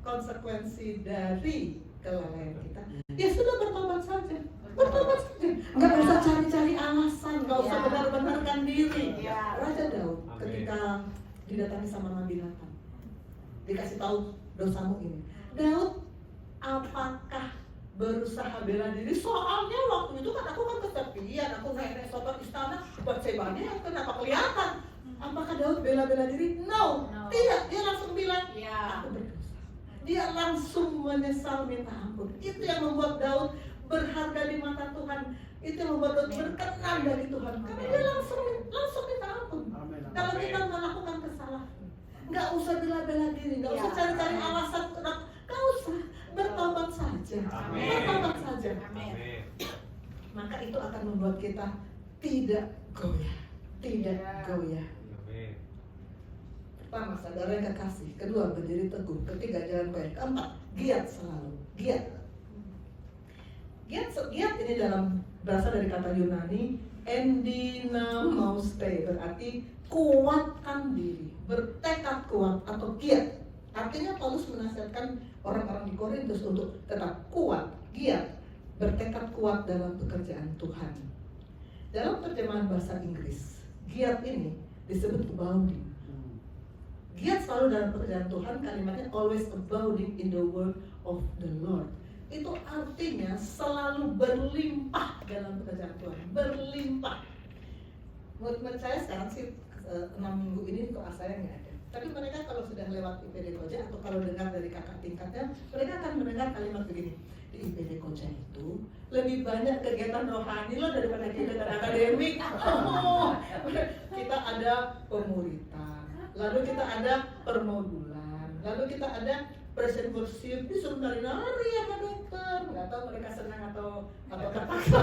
S1: konsekuensi dari kelalaian kita, ya sudah, bertobat saja. Bertobat saja. Nggak usah cari-cari alasan, nggak usah benar-benarkan diri. Raja Daud ketika didatangi sama Nabi Nathan, dikasih tahu dosamu ini. Daud apakah berusaha bela diri? Soalnya waktu itu kan aku kan kesepian, aku naik sobat istana, Batsebanya kenapa kelihatan? Apakah Daud bela-bela diri? No, tidak. Dia langsung bilang, aku berdosa. Dia langsung menyesal, minta ampun. Itu yang membuat Daud berharga di mata Tuhan. Itu yang membuat Daud berkenan dari Tuhan. Karena dia langsung minta ampun. Kalau kita melakukan kesalahan, nggak usah bela-bela diri, nggak usah cari-cari alasan, nggak usah, bertobat saja. Bertobat saja. Maka itu akan membuat kita tidak goyah, tidak goyah. Pertama, saudara yang kekasih. Kedua, berdiri teguh. Ketiga, jalan goyah. Keempat, giat selalu. Giat ini berasal dari kata Yunani endinamouste, berarti kuatkan diri, bertekad kuat atau giat. Artinya Paulus menasihatkan orang-orang di Korintus untuk tetap kuat, giat, bertekad kuat dalam pekerjaan Tuhan. Dalam terjemahan bahasa Inggris, giat ini disebut abounding. Giat selalu dalam pekerjaan Tuhan, kalimatnya always abounding in the word of the Lord. itu artinya selalu berlimpah dalam pekerjaan Tuhan, berlimpah. Menurut saya sekarang sih 6 minggu ini kok saya nggak ada. Tapi mereka kalau sudah lewat IPD Koja atau kalau dengar dari kakak tingkatnya, mereka akan mendengar kalimat begini, di IPD Koja itu lebih banyak kegiatan rohani loh daripada kegiatan akademik. Oh, kita ada pemuritan, lalu kita ada permodulan, lalu kita ada present worship, disuruh nari-nari sama dokter, nggak tahu mereka senang atau terpaksa.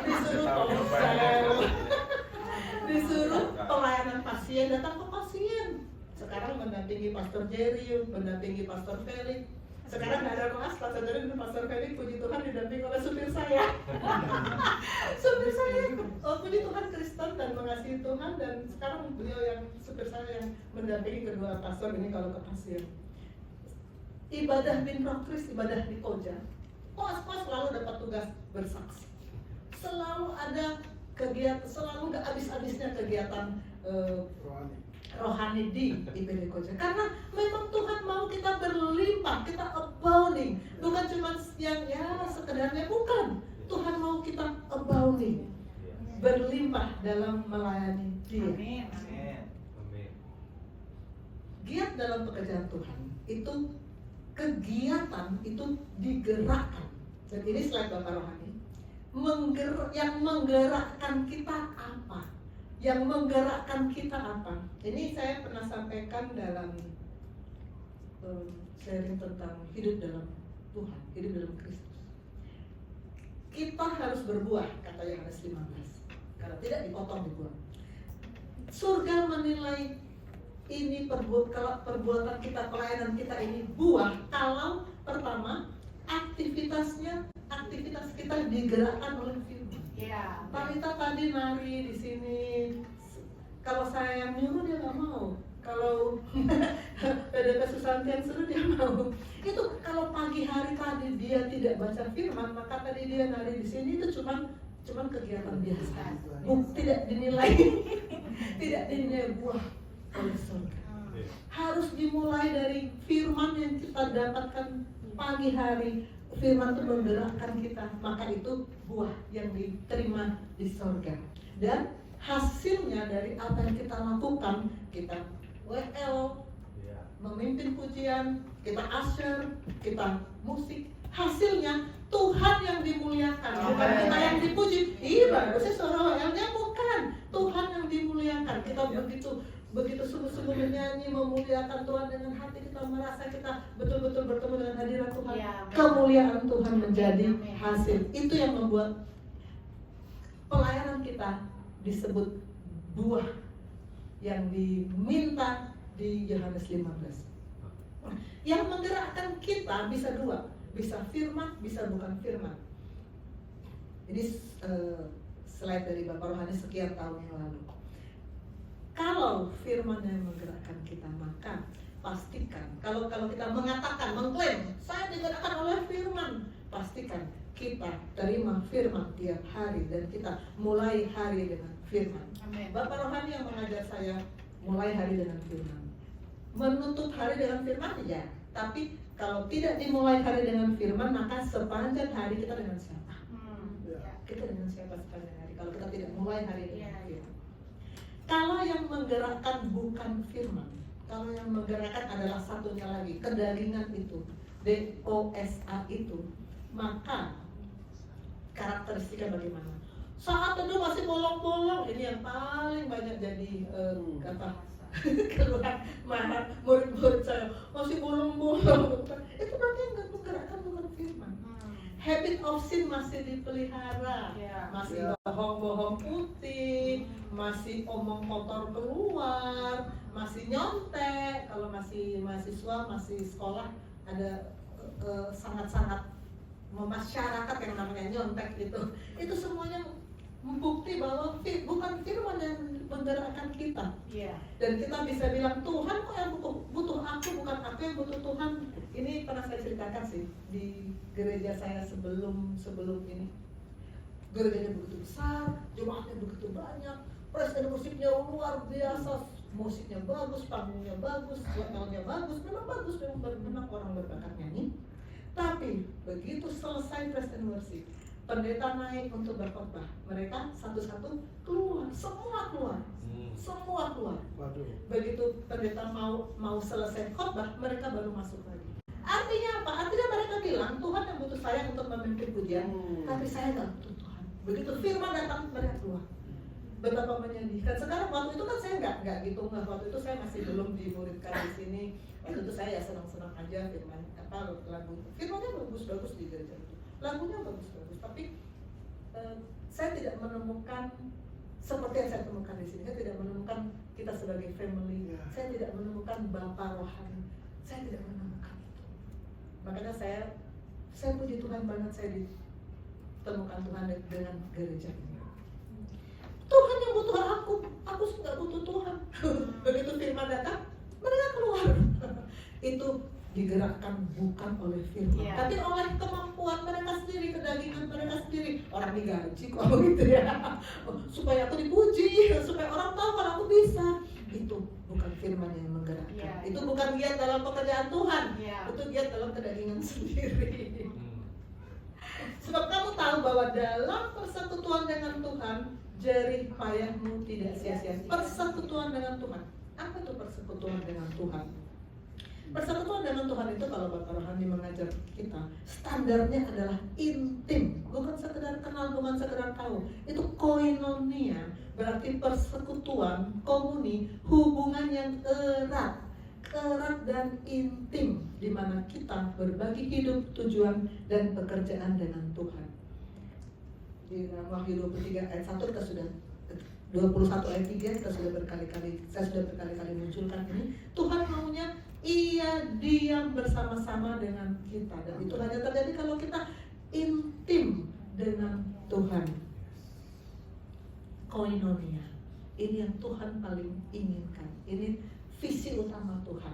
S1: Disuruh komsel, disuruh pelayanan pasien, datang ke pasien. Sekarang mendampingi Pastor Jerry, mendampingi Pastor Felix. Sekarang nggak ada kelas, Pastor Jerry dan Pastor Felix, puji Tuhan didampingi oleh supir saya. Supir saya, puji Tuhan Kristen dan mengasihi Tuhan, dan sekarang beliau yang supir saya yang mendampingi kedua pastor ini kalau ke pasien. Ibadah Binroh Kris, ibadah di Koja, pas selalu dapat tugas bersaksi. Selalu ada kegiatan, selalu nggak habis-habisnya kegiatan rohani di IPD Koja. Karena memang Tuhan mau kita berlimpah, kita abounding, bukan cuma yang ya sekedarnya, bukan. Tuhan mau kita abounding, berlimpah dalam melayani Dia.
S3: Amin.
S1: Giat dalam pekerjaan Tuhan itu kegiatan itu digerakkan. Dan ini slide Bapak Rohani. Yang menggerakkan kita apa? Yang menggerakkan kita apa? Ini saya pernah sampaikan dalam sharing tentang hidup dalam Tuhan, hidup dalam Kristus. Kita harus berbuah, kata Yohanes 15. Kalau tidak dipotong dibuang. Surga menilai ini perbuatan kita, pelayanan kita ini buah kalau pertama aktivitas kita digerakkan oleh firman.
S2: Iya.
S1: Talita tadi nari di sini. Kalau saya yang nyuruh dia nggak mau. Kalau PDP Susanti yang suruh dia mau. Itu kalau pagi hari tadi dia tidak baca firman, maka tadi dia nari di sini itu cuman kegiatan biasa. Tidak dinilai tidak dinilai buah oleh surga. Harus dimulai dari firman yang kita dapatkan pagi hari. Firman itu menggerakkan kita, maka itu buah yang diterima di surga. Dan hasilnya dari apa yang kita lakukan, kita WL, memimpin pujian, kita usher, kita musik, hasilnya Tuhan yang dimuliakan, bukan kita yang dipuji. Iya, bagusnya suara WL-nya bukan, Tuhan yang dimuliakan. Kita begitu sungguh-sungguh menyanyi, memuliakan Tuhan dengan hati kita, merasa kita betul-betul bertemu dengan hadirat Tuhan. Ya, kemuliaan Tuhan menjadi hasil. Itu yang membuat pelayanan kita disebut buah yang diminta di Yohanes 15. Yang menggerakkan kita bisa dua, bisa firman, bisa bukan firman. Ini slide dari Bapak Rohani sekian tahun yang lalu. Kalau firman yang menggerakkan kita, maka pastikan kalau kita mengatakan, mengklaim saya digerakkan oleh firman, pastikan kita terima firman tiap hari dan kita mulai hari dengan firman.
S2: Amin.
S1: Bapak Rohani yang mengajar saya mulai hari dengan firman, menutup hari dengan firman, ya. Tapi kalau tidak dimulai hari dengan firman, maka sepanjang hari kita dengan siapa? Kita dengan siapa sepanjang hari kalau kita tidak mulai hari dengan firman? Kalau yang menggerakkan bukan firman, kalau yang menggerakkan adalah satunya lagi, kedagingan itu, DOSA itu, maka karakteristiknya bagaimana? Saat itu masih bolong-bolong, ini yang paling banyak jadi keluar marah murid-murid saya, masih bolong-bolong. Itu berarti nggak menggerakkan bukan firman. Habit of sin masih dipelihara, masih bohong-bohong putih, masih omong kotor keluar, masih nyontek. Kalau masih mahasiswa, masih sekolah, ada sangat-sangat memasyarakat yang namanya nyontek itu semuanya membukti bahwa bukan firman yang menggerakkan kita. Dan kita bisa bilang, Tuhan kok yang butuh aku, bukan aku yang butuh Tuhan. Ini pernah saya ceritakan sih di gereja saya sebelum ini. Gerejanya begitu besar, jemaatnya begitu banyak, presiden musiknya luar biasa, musiknya bagus, panggungnya bagus, WL-nya bagus, memang bagus, memang orang berbakat nyanyi. Tapi begitu selesai praise and worship, pendeta naik untuk berkhotbah, mereka satu-satu keluar, semua keluar. Semua keluar. Begitu pendeta mau selesai khotbah, mereka baru masuk lagi. Artinya apa? Artinya mereka bilang Tuhan yang butuh saya untuk memimpin pujian, tapi saya nggak butuh Tuhan. Begitu firman datang, mereka keluar. Betapa menyedihkan. Sekarang waktu itu kan saya nggak gitu, waktu itu saya masih belum dimuridkan di sini. Waktu itu saya ya senang-senang aja firman lagu. Firmannya bagus-bagus di gereja itu, lagunya bagus-bagus. Tapi saya tidak menemukan seperti yang saya temukan di sini. Saya tidak menemukan kita sebagai family. Saya tidak menemukan Bapa rohani. Saya tidak menemukan itu. Makanya saya puji Tuhan banget, saya ditemukan Tuhan dengan gereja ini. Tuhan yang butuh aku nggak butuh Tuhan. Begitu firman datang, mereka keluar. Itu digerakkan bukan oleh firman, tapi oleh kemampuan mereka sendiri, kedagingan mereka sendiri. Orang digaji kok gitu ya, supaya aku dipuji, supaya orang tahu kalau aku bisa. Itu bukan firman yang menggerakkan. Itu bukan giat dalam pekerjaan Tuhan. Itu giat dalam kedagingan sendiri. Sebab kamu tahu bahwa dalam persekutuan dengan Tuhan, jerih payahmu tidak sia-sia. Persekutuan dengan Tuhan. Apa itu persekutuan dengan Tuhan? Persekutuan dengan Tuhan itu kalau Bapak Rohani mengajar kita, standarnya adalah intim, bukan sekedar kenal, bukan sekedar tahu. Itu koinonia, berarti persekutuan, komuni, hubungan yang erat dan intim, di mana kita berbagi hidup, tujuan, dan pekerjaan dengan Tuhan. Di Wahyu 23 ayat 1 kita sudah 21 ayat 3 kita sudah saya sudah berkali-kali munculkan ini. Tuhan maunya Ia diam bersama-sama dengan kita, dan itu hanya terjadi kalau kita intim dengan Tuhan. Koinonia, ini yang Tuhan paling inginkan. Ini visi utama Tuhan.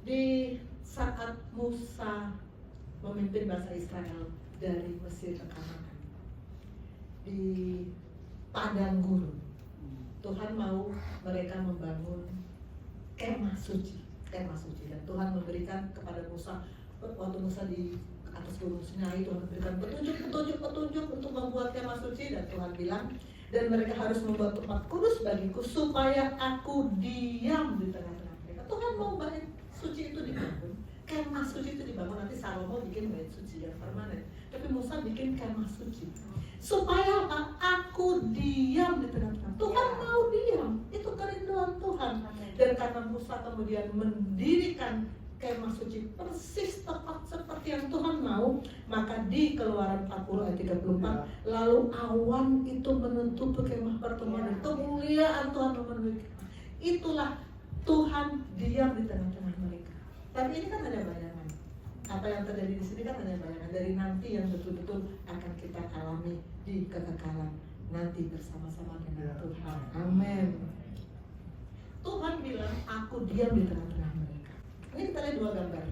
S1: Di saat Musa memimpin bangsa Israel dari Mesir ke Kanaan, di padang gurun, Tuhan mau mereka membangun kemah suci, dan Tuhan memberikan kepada Musa, waktu Musa di atas gunung Sinai, Tuhan memberikan petunjuk untuk membuat kemah suci, dan Tuhan bilang, dan mereka harus membuat tempat kudus bagiku supaya aku diam di tengah-tengah mereka. Tuhan mau bait suci itu dibangun, kemah suci itu dibangun. Nanti Salomo bikin bait suci yang permanen, tapi Musa bikin kemah suci supaya apa? Aku diam di tengah-tengah. Tuhan mau diam, itu kerinduan Tuhan. Dan karena Musa kemudian mendirikan kemah suci persis tepat seperti yang Tuhan mau, maka di Keluaran 40 ayat 34, lalu awan itu menutupi kemah pertemuan dan kemuliaan Tuhan memenuhi kemah. Itulah Tuhan diam di tengah-tengah mereka. Tapi ini kan hanya bayangan. Apa yang terjadi di sini kan hanya bayangan dari nanti yang betul-betul akan kita alami di kekekalan nanti bersama-sama dengan Tuhan. Amin. Tuhan bilang, aku diam di tengah-tengah mereka. Ini kita lihat dua gambar.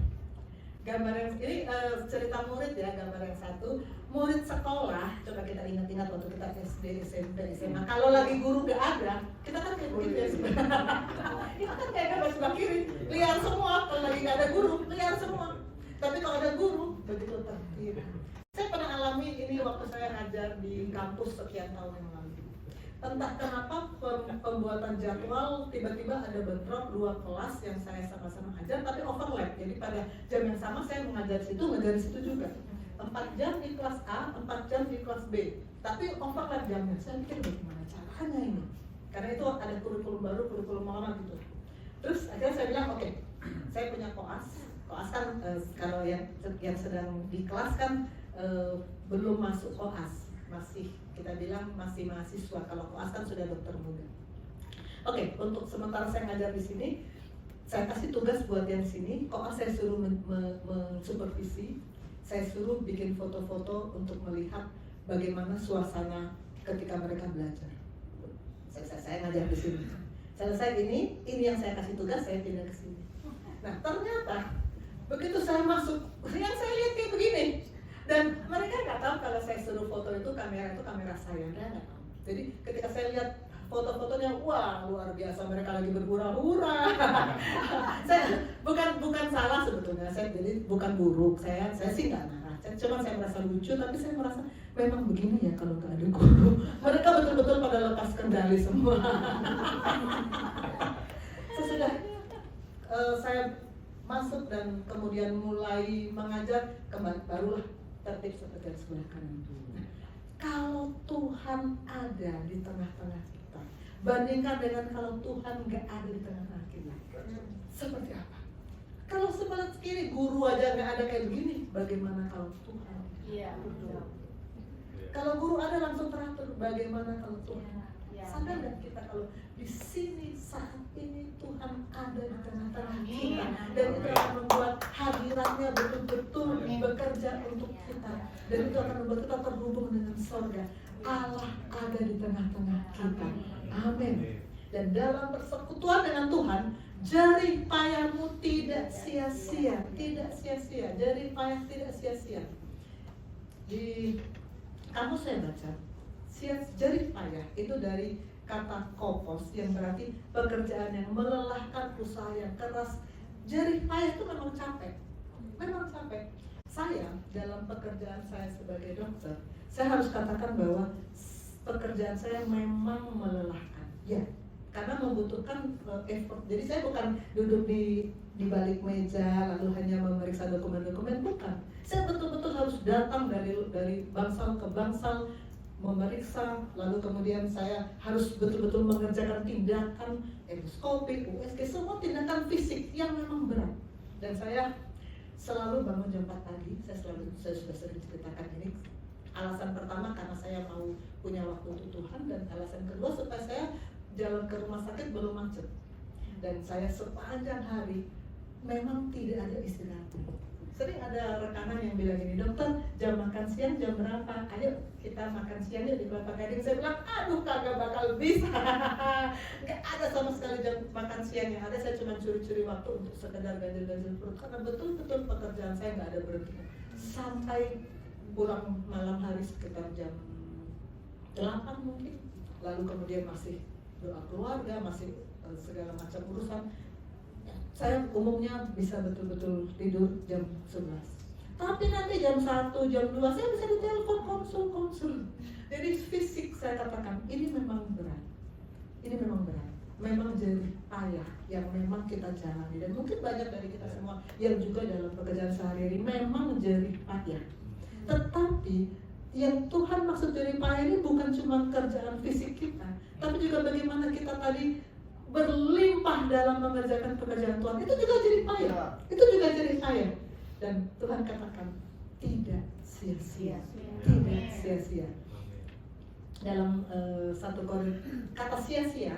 S1: Gambar yang ini cerita murid ya, gambar yang satu murid sekolah. Coba kita ingat-ingat waktu kita SD, SMP, SMA. Kalau lagi guru gak ada, kita kan kayak begitu ya sebenarnya. Kita kan kayak gak sebelah kiri, liar semua. Kalau lagi gak ada guru, liar semua. Tapi kalau ada guru, begitu tertib. Saya pernah alami ini waktu saya ngajar di kampus sekian tahun yang lalu. Entah kenapa pembuatan jadwal tiba-tiba ada bentrok dua kelas yang saya sama-sama ajar, tapi overlap. Jadi pada jam yang sama saya mengajar di situ, ngajar di situ juga. 4 jam di kelas A, 4 jam di kelas B. Tapi overlap jamnya. Saya pikir bagaimana caranya ini? Karena itu ada kurikulum baru, kurikulum lama gitu. Terus akhirnya saya bilang, oke, saya punya koas. Koas kan kalau yang sedang di kelas kan belum masuk koas, masih kita bilang masih mahasiswa. Kalau koas kan sudah dokter muda. Oke, untuk sementara saya ngajar di sini, saya kasih tugas buat yang sini. Koas saya suruh mensupervisi, saya suruh bikin foto-foto untuk melihat bagaimana suasana ketika mereka belajar. Saya ngajar di sini. Selesai ini yang saya kasih tugas, saya pindah ke sini. Nah, ternyata begitu saya masuk, yang saya lihat kayak begini. Dan mereka nggak tahu kalau saya suruh foto itu kamera saya, mereka nggak tahu. Jadi ketika saya lihat foto-fotonya wah luar biasa, mereka lagi berhura-hura. Saya bukan salah sebetulnya, saya jadi bukan buruk, saya sih nggak marah, cuma saya merasa lucu, tapi saya merasa memang begini ya kalau nggak ada guru. Mereka betul-betul pada lepas kendali semua. Sesudah saya masuk dan kemudian mulai mengajar, kembali barulah tertib seperti sebelah kanan. Nah, kalau Tuhan ada di tengah-tengah kita, bandingkan dengan kalau Tuhan nggak ada di tengah-tengah kita, seperti apa? Kalau sebelah kiri guru aja nggak ada kayak begini, bagaimana kalau Tuhan?
S2: Iya, betul.
S1: Kalau guru ada langsung teratur, bagaimana kalau Tuhan?
S2: Ya.
S1: Sadar nggak kita kalau di sini saat ini Tuhan ada di tengah-tengah kita, dan itu akan membuat hadiratnya betul-betul bekerja untuk kita, dan itu akan membuat kita terhubung dengan surga. Allah ada di tengah-tengah kita. Amin. Dan dalam persekutuan dengan Tuhan, jerih payahmu tidak sia-sia, tidak sia-sia. Jerih payah tidak sia-sia. Di kamu saya baca, jerih payah itu dari kata kopos yang berarti pekerjaan yang melelahkan, usaha yang keras. Jerih payah itu memang capek, memang capek. Saya dalam pekerjaan saya sebagai dokter, saya harus katakan bahwa pekerjaan saya memang melelahkan, ya, karena membutuhkan effort. Jadi saya bukan duduk di balik meja lalu hanya memeriksa dokumen-dokumen, bukan. Saya betul-betul harus datang dari bangsal ke bangsal, memeriksa, lalu kemudian saya harus betul-betul mengerjakan tindakan endoskopi, USG, semua tindakan fisik yang memang berat. Dan saya selalu bangun jam 4 pagi, saya sudah sering ceritakan ini. Alasan pertama karena saya mau punya waktu untuk Tuhan, dan alasan kedua supaya saya jalan ke rumah sakit belum macet. Dan saya sepanjang hari memang tidak ada istirahat. Sering ada rekanan yang bilang gini, dokter jam makan siang jam berapa? Ayo kita makan siang yuk di Kelapa Gading. Saya bilang, aduh kagak bakal bisa. Gak ada sama sekali jam makan siang yang ada. Saya cuma curi-curi waktu untuk sekedar ganjil-ganjil perut, karena betul-betul pekerjaan saya gak ada berhenti. Sampai pulang malam hari sekitar jam 8 mungkin. Lalu kemudian masih doa keluarga, masih segala macam urusan. Saya umumnya bisa betul-betul tidur jam 11. Tapi nanti jam 1, jam 2 saya bisa ditelepon konsul. Jadi fisik saya katakan ini memang berat. Ini memang berat. Memang jerih payah yang memang kita jalani, dan mungkin banyak dari kita semua yang juga dalam pekerjaan sehari-hari memang jerih payah. Tetapi yang Tuhan maksud jerih payah ini bukan cuma kerjaan fisik kita, tapi juga bagaimana kita tadi berlimpah dalam mengerjakan pekerjaan Tuhan. Itu juga jerih payah. Itu juga jerih payah. Dan Tuhan katakan tidak sia-sia. Tidak sia-sia. Dalam 1 Korintus, kata sia-sia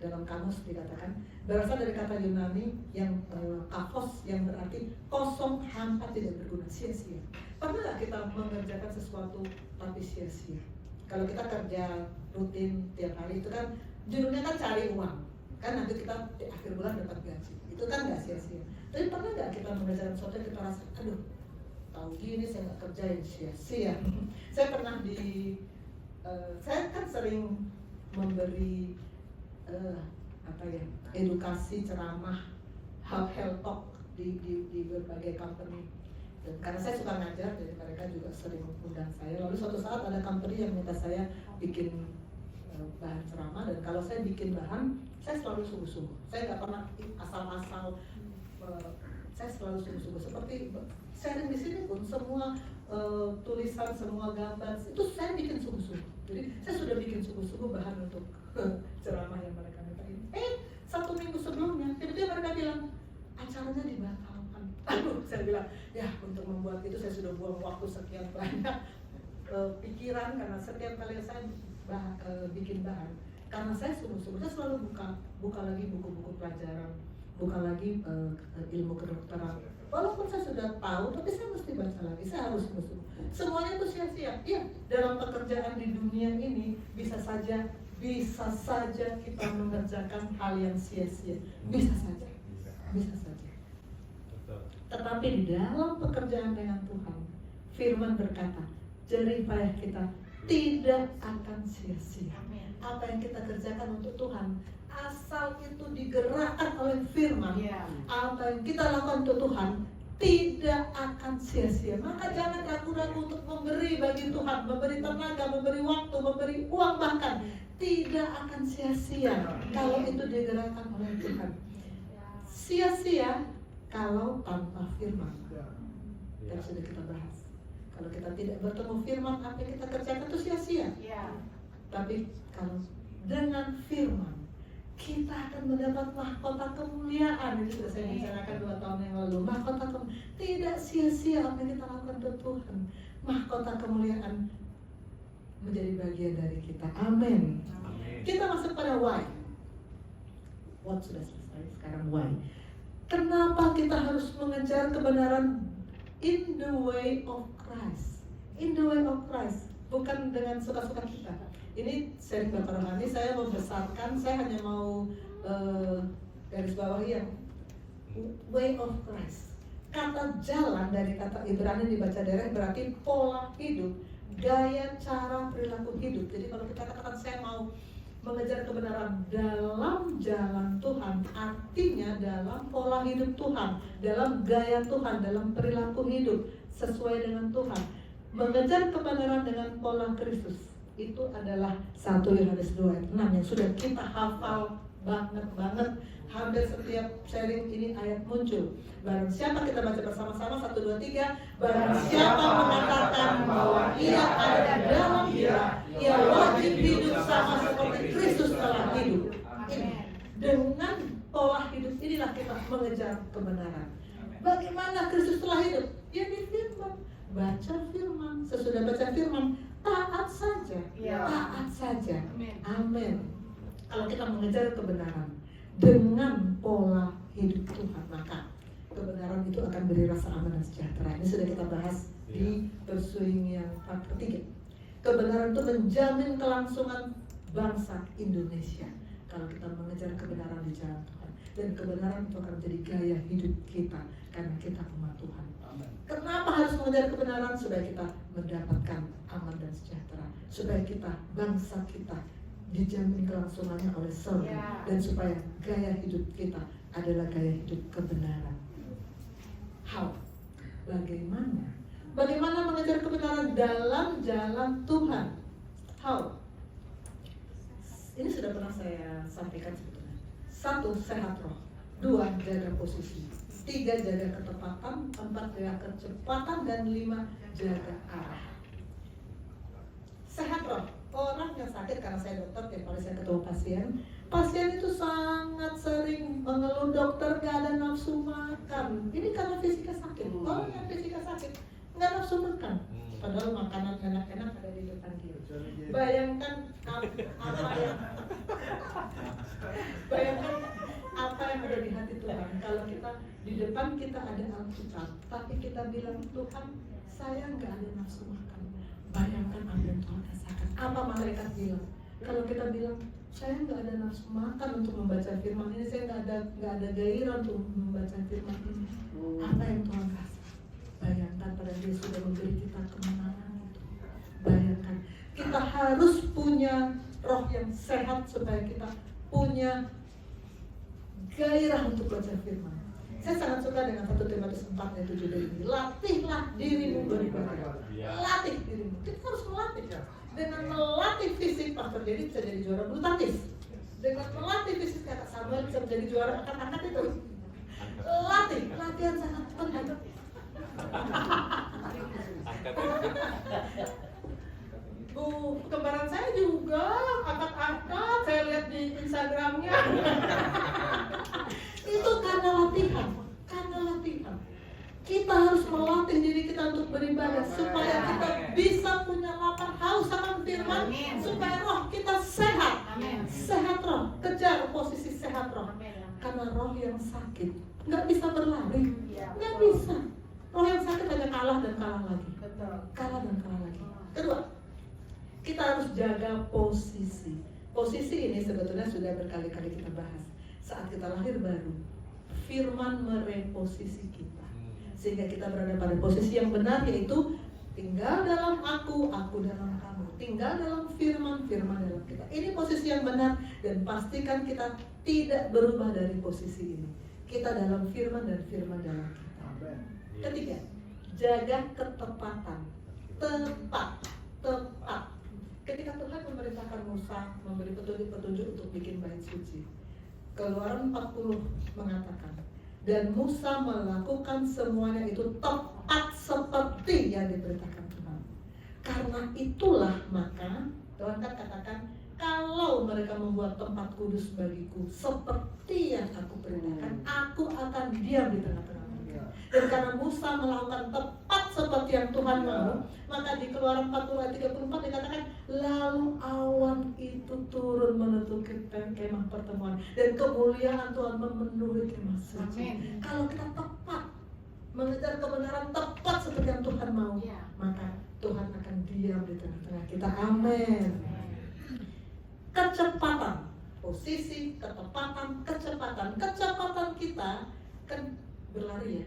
S1: dalam kamus dikatakan berasal dari kata Yunani yang kafos, yang berarti kosong, hampa, tidak berguna, sia-sia. Pernah nggak kita mengerjakan sesuatu tapi sia-sia? Kalau kita kerja rutin tiap hari itu kan judulnya kan cari uang, kan nanti kita di akhir bulan dapat gaji, itu kan nggak sia-sia. Tapi pernah nggak kita mengerjakan sesuatu yang kita rasa, aduh, tahu gini saya nggak kerjain, sia-sia. Saya pernah saya kan sering memberi edukasi, ceramah, health talk di berbagai company. Dan karena saya suka ngajar, jadi mereka juga sering undang saya. Lalu suatu saat ada company yang minta saya bikin bahan ceramah, dan kalau saya bikin bahan, saya selalu sungguh-sungguh. Saya nggak pernah asal-asal, saya selalu sungguh-sungguh. Seperti sharing di sini pun semua tulisan, semua gambar itu saya bikin sungguh-sungguh. Jadi saya sudah bikin sungguh-sungguh bahan untuk ceramah yang mereka minta ini. 1 minggu sebelumnya, tiba-tiba mereka bilang acaranya dibatalkan. Aduh, saya bilang ya untuk membuat itu saya sudah buang waktu sekian banyak pikiran, karena setiap kali saya bikin bahan, karena saya sungguh-sungguh, saya selalu buka lagi buku-buku pelajaran, buka lagi ilmu kedokteran. Walaupun saya sudah tahu, tapi saya mesti baca lagi, saya harus sungguh-sungguh. Semuanya itu sia-sia. Iya, dalam pekerjaan di dunia ini bisa saja kita mengerjakan hal yang sia-sia, bisa saja. Tetapi di dalam pekerjaan dengan Tuhan, Firman berkata, jerih payah kita tidak akan sia-sia. apa yang kita kerjakan untuk Tuhan, asal itu digerakkan oleh firman, apa yang kita lakukan untuk Tuhan tidak akan sia-sia. Maka jangan ragu-ragu untuk memberi bagi Tuhan, memberi tenaga, memberi waktu, memberi uang, bahkan tidak akan sia-sia kalau itu digerakkan oleh Tuhan. Sia-sia kalau tanpa firman. Yang sudah kita bahas. Kalau kita tidak bertemu firman, apa yang kita kerjakan itu sia-sia. Tapi kalau dengan firman, kita akan mendapat mahkota kemuliaan. Ini sudah saya bicarakan 2 tahun yang lalu. Mahkota kemuliaan. Tidak sia-sia apa yang kita lakukan untuk Tuhan. Mahkota kemuliaan menjadi bagian dari kita. Amin. Kita masuk pada why. What sudah selesai, sekarang why. Kenapa kita harus mengejar kebenaran in the way of Christ? In the way of Christ, bukan dengan suka-suka kita. Ini sharing Bapak Rohani, saya membesarkan, saya hanya mau garis bawahi yang way of Christ. Kata jalan dari kata Ibrani dibaca derek berarti pola hidup, gaya, cara, perilaku hidup. Jadi kalau kita katakan saya mau mengejar kebenaran dalam jalan Tuhan, artinya dalam pola hidup Tuhan, dalam gaya Tuhan, dalam perilaku hidup sesuai dengan Tuhan. Mengejar kebenaran dengan pola Kristus itu adalah 1 Yohanes 2 ayat 6 yang sudah kita hafal banget. Hampir setiap sharing ini ayat muncul. Barang siapa, kita baca bersama-sama 1, 2, 3. Barang siapa mengatakan bahwa ia ada di dalam dia, ia wajib hidup sama seperti Kristus telah hidup. Dengan pola hidup inilah kita mengejar kebenaran. Bagaimana Kristus telah hidup? Ya di firman. Baca firman. Sesudah baca firman, taat saja. Taat saja. Amin. Kalau kita mengejar kebenaran dengan pola hidup Tuhan, maka kebenaran itu akan beri rasa aman dan sejahtera. Ini sudah kita bahas di Pursuing yang part ketiga. Kebenaran itu menjamin kelangsungan bangsa Indonesia kalau kita mengejar kebenaran di jalan Tuhan. Dan kebenaran itu akan menjadi gaya hidup kita karena kita umat Tuhan. Kenapa harus mengejar kebenaran? Supaya kita mendapatkan aman dan sejahtera, supaya kita, bangsa kita dijamin kelangsungannya oleh surga, dan supaya gaya hidup kita adalah gaya hidup kebenaran. How? Bagaimana mengejar kebenaran dalam jalan Tuhan? How? Ini sudah pernah saya sampaikan sebetulnya. 1, sehat roh. 2, jaga posisi. 3, jaga ketepatan. 4, jaga kecepatan. Dan 5, jaga arah. Sehat roh. Orang yang sakit, karena saya dokter, tiap kali saya ketemu pasien itu sangat sering mengeluh, dokter gak ada nafsu makan. Ini karena fisiknya sakit. Orang yang fisiknya sakit gak nafsu makan, padahal makanan enak-enak ada di depan dia. Bayangkan apa yang ada di hati Tuhan kalau kita di depan kita ada Alkitab, tapi kita bilang, Tuhan saya gak ada nafsu makan. Bayangkan apa yang Tuhan rasakan. Apa malaikat bilang? Kalau kita bilang, saya nggak ada nafsu makan untuk membaca firman ini, saya nggak ada gairah untuk membaca firman ini. Apa yang Tuhan rasa? Bayangkan pada Dia sudah memberi kita kemenangan itu. Bayangkan, kita harus punya roh yang sehat supaya kita punya gairah untuk baca firman. Saya sangat suka dengan 1 Timotius 4 ayat 7 ini. Latihlah dirimu beribadah. Latih dirimu. Kita harus melatih. Dengan melatih fisik, Pastor Jadi bisa jadi juara bulu tangkis. Dengan melatih fisik, kata Samuel bisa menjadi juara angkat-angkat itu. Latihan sangat penting. Bu, kembaran saya juga angkat-angkat, saya lihat di Instagramnya. Itu karena latihan. Kita harus melatih diri kita untuk beribadah supaya kita bisa punya lapar haus akan firman, supaya roh kita sehat. Sehat roh, kejar posisi sehat roh. Karena roh yang sakit nggak bisa berlari, nggak bisa. Roh yang sakit hanya kalah dan kalah lagi. Kedua, kita harus jaga posisi. Posisi ini sebetulnya sudah berkali-kali kita bahas. Saat kita lahir baru, firman mereposisi kita sehingga kita berada pada posisi yang benar, yaitu Tinggal dalam aku dalam kamu. Tinggal dalam firman dalam kita. Ini posisi yang benar dan pastikan kita tidak berubah dari posisi ini. Kita dalam firman dan firman dalam kita. Ketiga, jaga ketepatan. Tepat. Ketika Tuhan memerintahkan Musa memberi petunjuk untuk bikin bait suci, Keluaran 40 mengatakan, dan Musa melakukan semuanya itu tepat seperti yang diperintahkan Tuhan. Karena itulah maka Tuhan kan katakan, kalau mereka membuat tempat kudus bagiku seperti yang aku perintahkan, aku akan diam di tengah-tengah mereka. Dan karena Musa melakukan tepat seperti yang Tuhan mau, maka di Keluaran 40 ayat 34 dikatakan, lalu awan itu turun menutupi kemah pertemuan dan kemuliaan Tuhan memenuhi kemah suci. Kalau kita tepat mengejar kebenaran tepat seperti yang Tuhan mau, maka Tuhan akan diam di tengah-tengah kita. Amin. Kecepatan, posisi, ketepatan, kecepatan kita kan berlari.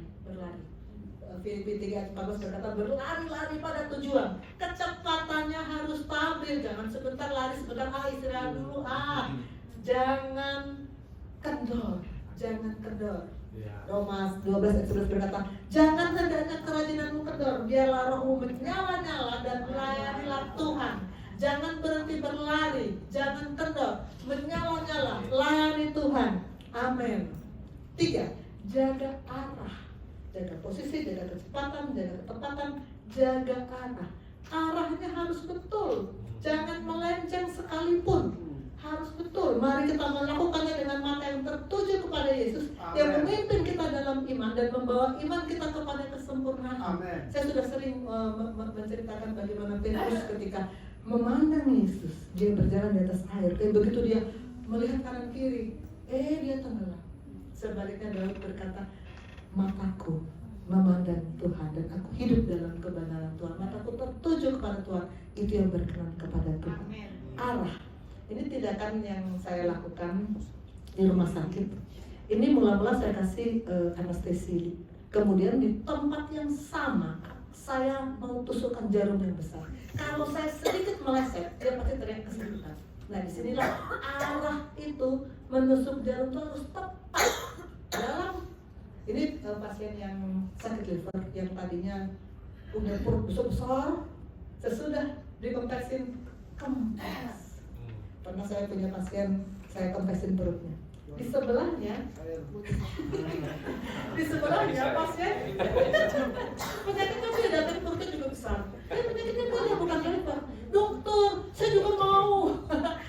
S1: Filipi 3 ayat 14 berkata, berlari-lari pada tujuan. Kecepatannya harus stabil, jangan sebentar lari, sebentar istirahat dulu. Jangan kendor. Roma 12 ayat 11 berkata, jangan hendaknya kerajinanmu kendor, biarlah rohmu menyala-nyala dan melayanilah Tuhan. Jangan berhenti berlari, jangan kendor, menyala-nyala, layani Tuhan. Amin. 3, jaga arah. Jaga posisi, jaga kecepatan, jaga ketepatan, jaga arah. Arahnya harus betul, jangan melenceng sekalipun. Harus betul. Mari kita melakukannya dengan mata yang tertuju kepada Yesus. Amen. Yang memimpin kita dalam iman dan membawa iman kita kepada kesempurnaan. Amen. Saya sudah sering menceritakan bagaimana Petrus ketika memandang Yesus, dia berjalan di atas air. Dan begitu dia melihat kanan kiri, dia tenggelam. Sebaliknya Daud berkata, mataku memandang Tuhan dan aku hidup dalam kebenaran Tuhan. Mataku tertuju kepada Tuhan, itu yang berkenan kepada Tuhan. Amen. Arah. Ini tindakan yang saya lakukan di rumah sakit. Ini mula-mula saya kasih anestesi. Kemudian di tempat yang sama saya mau tusukkan jarum yang besar. Kalau saya sedikit meleset, dia pasti teriak kesakitan. Nah disinilah arah itu menusuk jarum itu harus tepat dalam. Ini pasien yang sakit liver yang tadinya udah perut besar, sesudah dikempesin kempes. Pernah saya punya pasien, saya kempesin perutnya. Di sebelahnya pasien penyakitnya sudah datang, perutnya juga besar. Penyakitnya banyak, bukan liver. Dokter, saya juga mau.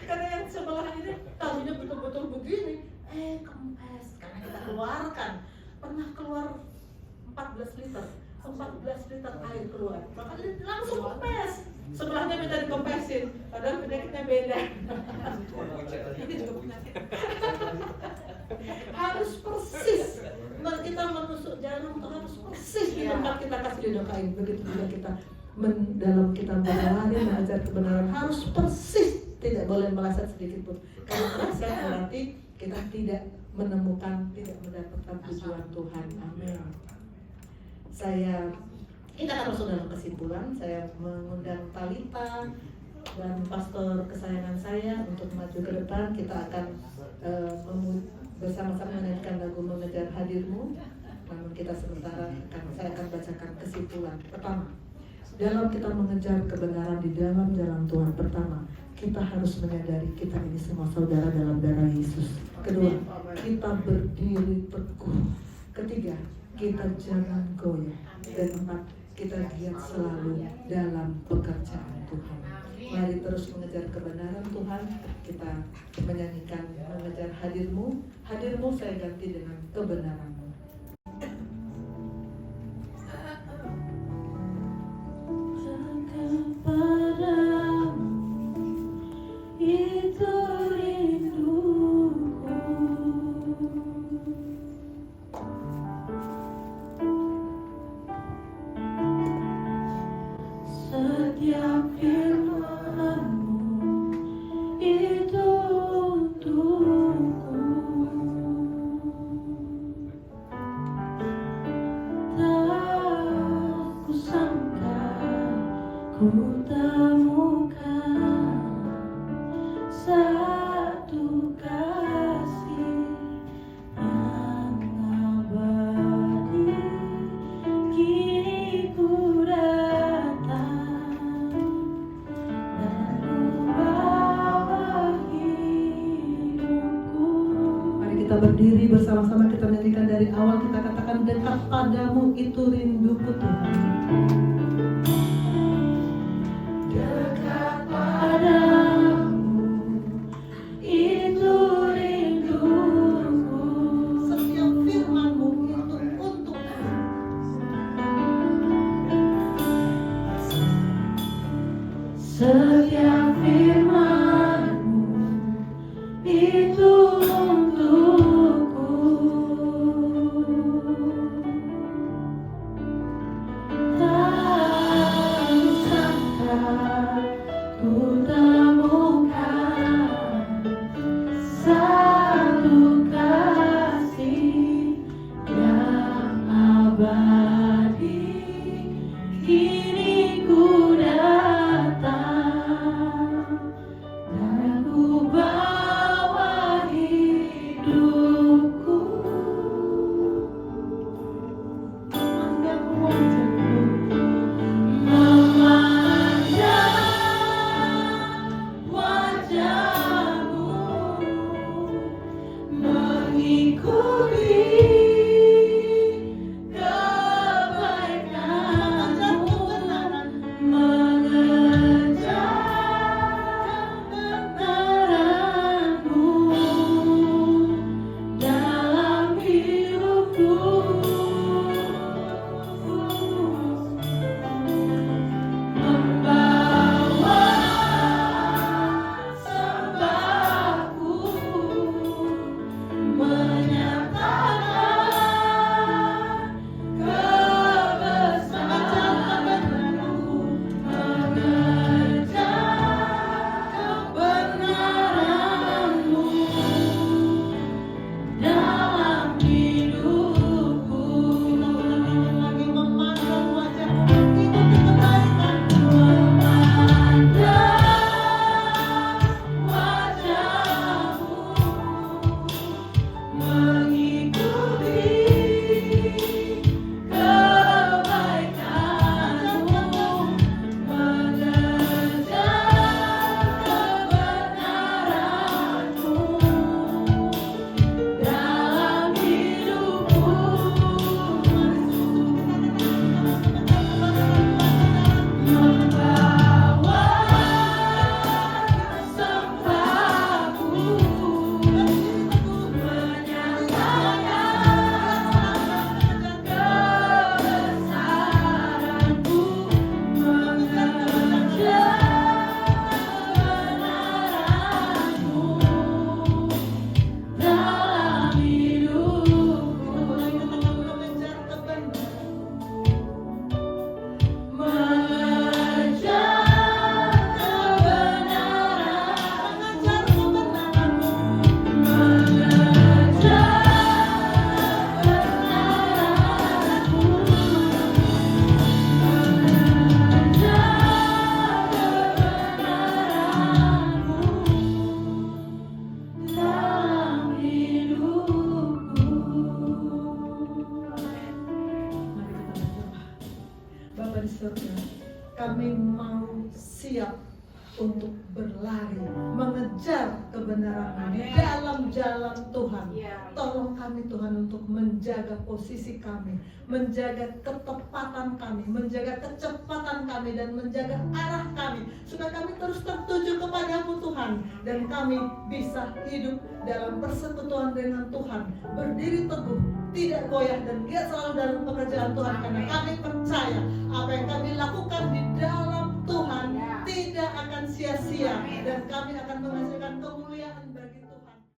S1: Karena yang sebelah ini tadinya betul-betul begini, kempes. Karena kita keluarkan. Pernah keluar 14 liter air keluar, maka dia langsung kempes. Sebelahnya minta dikempesin, padahal penyakitnya beda. Ini juga penyakit. Harus persis. Kita menusuk jarum itu harus persis di tempat kita kasih didokain. Begitu juga kita dalam kita berlari mengajar kebenaran harus persis, tidak boleh meleset sedikit pun. Kalau meleset berarti kita tidak mendapatkan tujuan Tuhan. Amin. Kita akan masuk dalam kesimpulan. Saya mengundang Talita dan pastor kesayangan saya untuk maju ke depan. Kita akan bersama-sama menyanyikan lagu Mengejar Hadirmu. Namun kita sementara saya akan bacakan kesimpulan. Pertama, dalam kita mengejar kebenaran di dalam jalan Tuhan, pertama, kita harus menyadari kita ini semua saudara dalam darah Yesus. Kedua, kita berdiri teguh. Ketiga, kita jangan goyah. Dan empat, kita giat selalu dalam pekerjaan Tuhan. Mari terus mengejar kebenaran Tuhan. Kita menyanyikan mengejar hadirmu. Hadirmu saya ganti dengan kebenaranmu. kita berdiri bersama-sama, kita nyanyikan dari awal, kita katakan dekat padamu itu rinduku Tuhan.
S2: Dekat padamu itu rinduku.
S1: Setiap firman-Mu itu untuk
S2: setiap firman-Mu itu untukku. Tak sangka ku temukan satu kasih yang abadi. Kini ku datang dan ku bawa hidupku. Memandang wajah-Mu, mengikuti kebaikan-Mu, mengejar kebenaran-Mu dalam hidupku. Membawa sembahku, menyatakan kebesaran-Mu, mengejar kebenaran-Mu dalam hidupku.
S1: lagi memandang wajah-Mu, ikuti kebaikan-Mu.
S2: Memandang wajah-Mu, mengikuti kebaikan-Mu, mengejar kebenaran-Mu dalam hidupku. Membawa sembahku, menyatakan kebesaran-Mu, mengejar kebenaran-Mu dalam hidupku.
S1: Mengejar kebenaran.
S2: Mengejar kebenaran-Mu, mengejar kebenaran-Mu, mengejar kebenaran-Mu dalam hidupku.
S1: Mari kita berdoa. Bapa di surga, kami mau siap untuk berlari, mengejar kebenaran di dalam jalan Tuhan. Tolong kami Tuhan untuk menjaga posisi kami, menjaga ketepatan kami, menjaga kecepatan kami, dan menjaga arah kami, supaya kami terus tertuju kepada-Mu Tuhan, dan kami bisa hidup dalam persekutuan dengan Tuhan, berdiri teguh, tidak goyah, dan giat selalu dalam pekerjaan Tuhan, karena kami percaya apa yang kami lakukan di dalam Tuhan tidak akan sia-sia, dan kami akan menghasilkan kemuliaan bagi